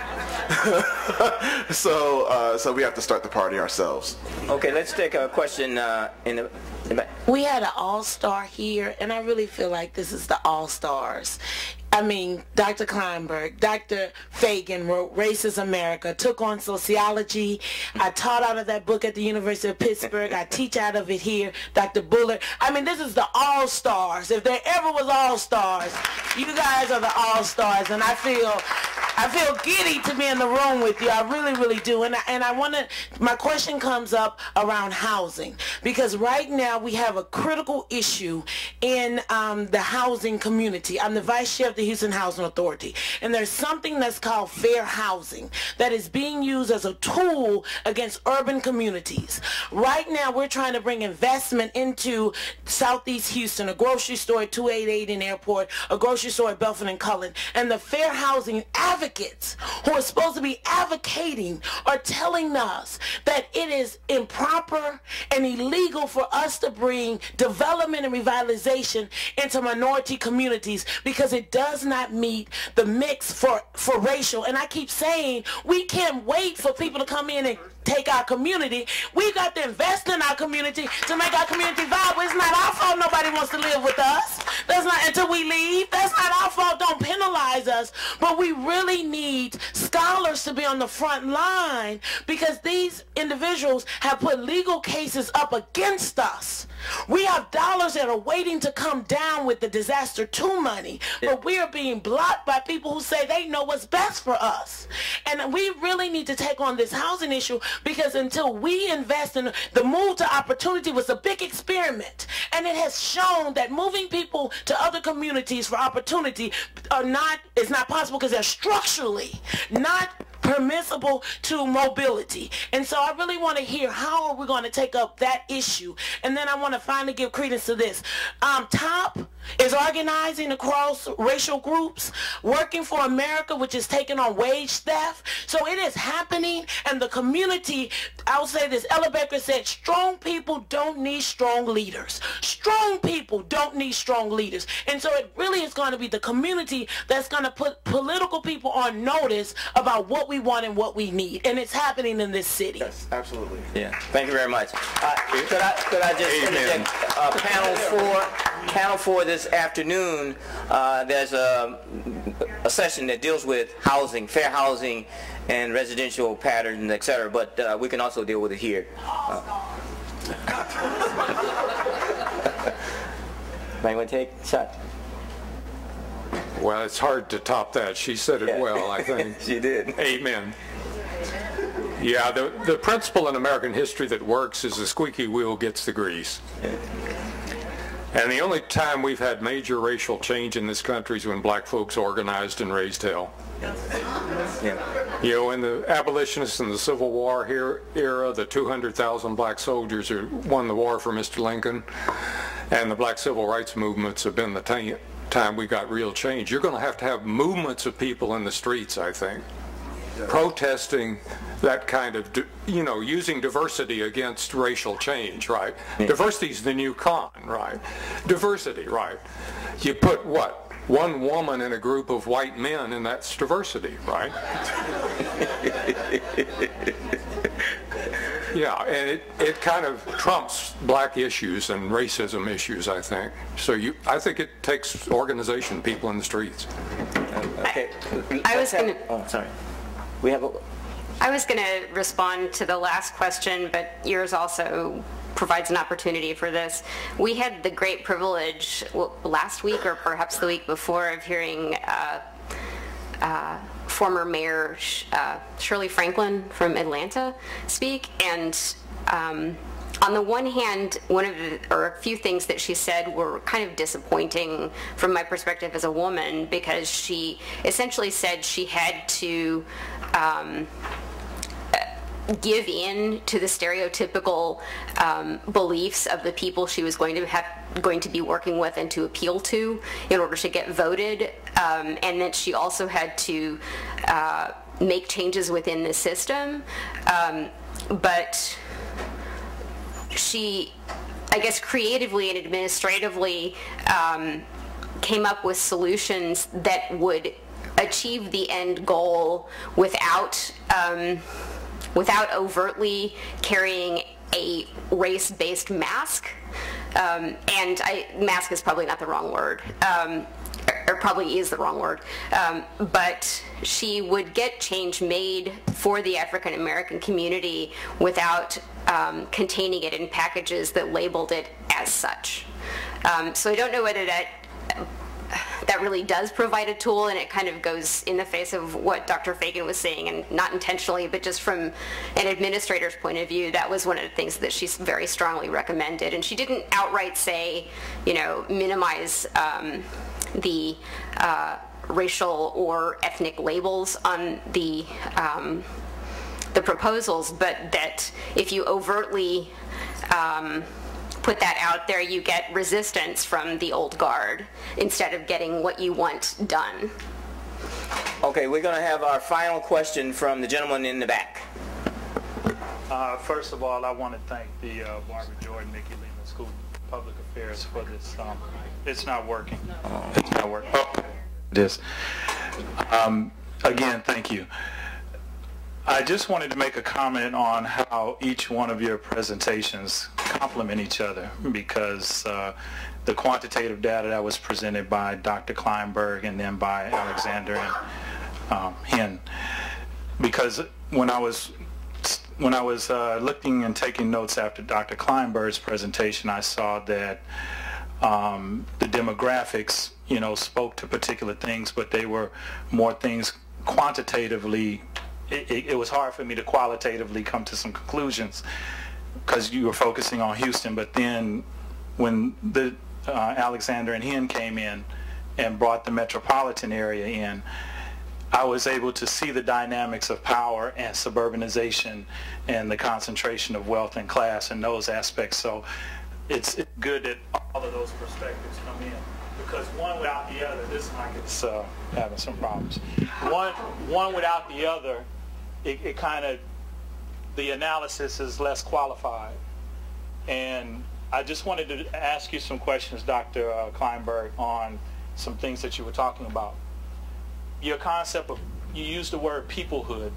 So we have to start the party ourselves. Okay, let's take a question in the back. We had an all-star here, and I really feel like this is the all-stars. I mean, Dr. Kleinberg, Dr. Fagan wrote Racist America, took on sociology. I taught out of that book at the University of Pittsburgh. I teach out of it here. Dr. Bullard. I mean, this is the all-stars. If there ever was all-stars, you guys are the all-stars, and I feel giddy to be in the room with you. I really, really do. And I want to, my question comes up around housing, because right now we have a critical issue in the housing community. I'm the vice chair of the Houston Housing Authority, and there's something that's called fair housing that is being used as a tool against urban communities. Right now we're trying to bring investment into Southeast Houston, a grocery store at 288 in Airport, a grocery store at Belford and Cullen, and the fair housing advocates who are supposed to be advocating are telling us that it is improper and illegal for us to bring development and revitalization into minority communities because it does not meet the mix for racial. And I keep saying we can't wait for people to come in and take our community. We've got to invest in our community to make our community viable. It's not our fault nobody wants to live with us. That's not until we leave. That's not our fault. Don't penalize us. But we really need scholars to be on the front line because these individuals have put legal cases up against us. We have dollars that are waiting to come down with the disaster 2 money, but we are being blocked by people who say they know what's best for us. And we really need to take on this housing issue because until we invest in the move to opportunity was a big experiment, and it has shown that moving people to other communities for opportunity is not possible because they're structurally not permissible to mobility. And so I really want to hear, how are we going to take up that issue? And then I want to finally give credence to this. TOP is organizing across racial groups, Working for America, which is taking on wage theft. So it is happening, and the community, I'll say this, Ella Baker said, strong people don't need strong leaders. Strong people don't need strong leaders. And so it really is going to be the community that's going to put political people on notice about what we want and what we need. And it's happening in this city. Yes, absolutely. Yeah, thank you very much. Could I just interject? Panel 4 this afternoon, there's a session that deals with housing, fair housing, and residential patterns, etc. But we can also deal with it here. Might want to take a shot? Well, it's hard to top that. She said it well, I think. She did. Amen. Yeah, the principle in American history that works is the squeaky wheel gets the grease. And the only time we've had major racial change in this country is when black folks organized and raised hell. Yeah. You know, in the abolitionists and the Civil War era, the 200,000 black soldiers who won the war for Mr. Lincoln, and the black civil rights movements have been the time we got real change. You're going to have movements of people in the streets, I think, protesting that kind of, using diversity against racial change, right? Yeah. Diversity is the new con, right? Diversity, right? You put what? One woman in a group of white men, and that's diversity, right? Yeah, and it kind of trumps black issues and racism issues, I think. So I think it takes organization, people in the streets. Okay. I was going to... Oh, sorry. We have a... I was going to respond to the last question, but yours also provides an opportunity for this. We had the great privilege last week, or perhaps the week before, of hearing former Mayor Shirley Franklin from Atlanta speak, and on the one hand, a few things that she said were kind of disappointing from my perspective as a woman, because she essentially said she had to give in to the stereotypical beliefs of the people she was going to be working with and to appeal to in order to get voted, and that she also had to make changes within the system, but she, I guess, creatively and administratively came up with solutions that would achieve the end goal without overtly carrying a race-based mask. Mask is probably not the wrong word, or probably is the wrong word, but she would get change made for the African American community without containing it in packages that labeled it as such. So I don't know whether that really does provide a tool, and it kind of goes in the face of what Dr. Fagan was saying, and not intentionally, but just from an administrator's point of view, that was one of the things that she very strongly recommended. And she didn't outright say, minimize the racial or ethnic labels on the proposals, but that if you overtly put that out there, you get resistance from the old guard instead of getting what you want done. Okay, we're going to have our final question from the gentleman in the back. First of all, I want to thank the Barbara Jordan, Mickey Lehman School of Public Affairs for this. It's not working. It's not working. Oh, it is. Again, thank you. I just wanted to make a comment on how each one of your presentations complement each other, because the quantitative data that was presented by Dr. Kleinberg and then by Alexander and Hen, because when I was looking and taking notes after Dr. Kleinberg's presentation, I saw that the demographics, spoke to particular things, but they were more things quantitatively. It was hard for me to qualitatively come to some conclusions because you were focusing on Houston. But then when the Alexander and Hen came in and brought the metropolitan area in, I was able to see the dynamics of power and suburbanization and the concentration of wealth and class and those aspects. So it's good that all of those perspectives come in, because one without the other, this mic is having some problems. One without the other, it kind of, the analysis is less qualified. And I just wanted to ask you some questions, Dr. Kleinberg, on some things that you were talking about. Your concept of, you used the word peoplehood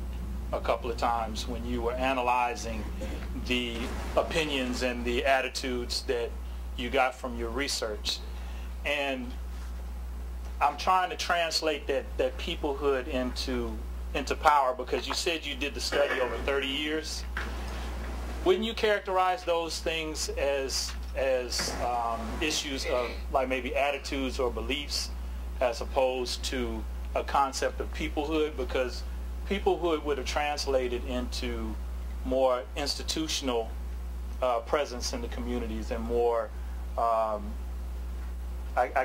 a couple of times when you were analyzing the opinions and the attitudes that you got from your research. And I'm trying to translate that peoplehood into power, because you said you did the study over 30 years. Wouldn't you characterize those things as issues of like maybe attitudes or beliefs as opposed to a concept of peoplehood? Because peoplehood would have translated into more institutional presence in the communities and more, I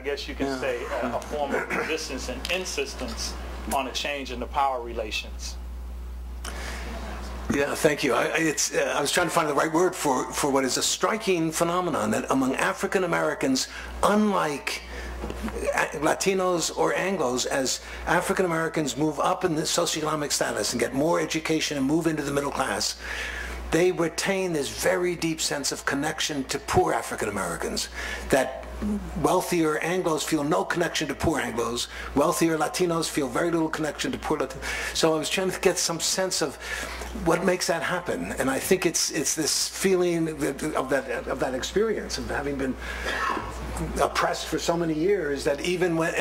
guess you can say, a form of resistance and insistence on a change in the power relations. Yeah, thank you. I was trying to find the right word for what is a striking phenomenon, that among African Americans, unlike Latinos or Anglos, as African Americans move up in the socioeconomic status and get more education and move into the middle class, they retain this very deep sense of connection to poor African Americans, that wealthier Anglos feel no connection to poor Anglos, wealthier Latinos feel very little connection to poor Latinos. So I was trying to get some sense of what makes that happen, and I think it's this feeling of that experience of having been oppressed for so many years, that even when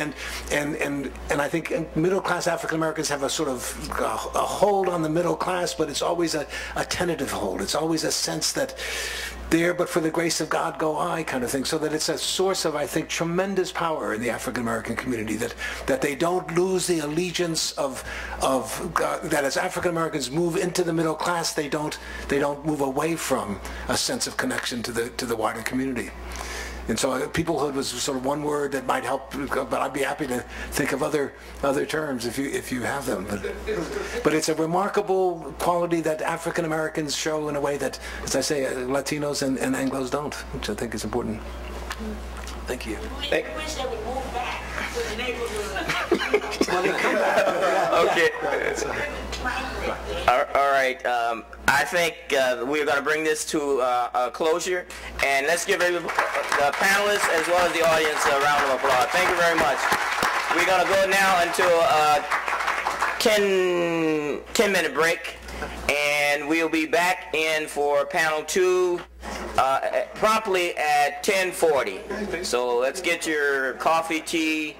and I think middle class African Americans have a sort of a hold on the middle class, but it's always a tentative hold. It's always a sense that there, but for the grace of God go I, kind of thing. So that it's a source of, I think, tremendous power in the African American community, that they don't lose the allegiance of that as African Americans move into the middle class, they don't move away from a sense of connection to the wider community. And so peoplehood was sort of one word that might help, but I'd be happy to think of other terms if you have them. But it's a remarkable quality that African Americans show in a way that, as I say, Latinos and Anglos don't, which I think is important. Thank you. We wish they would move back to the neighborhood. Well, they come back. Okay. All right. I think we're going to bring this to a closure, and let's give the panelists as well as the audience a round of applause. Thank you very much. We're going to go now into a 10-minute break, and we'll be back in for panel 2 promptly at 10:40. So let's get your coffee, tea,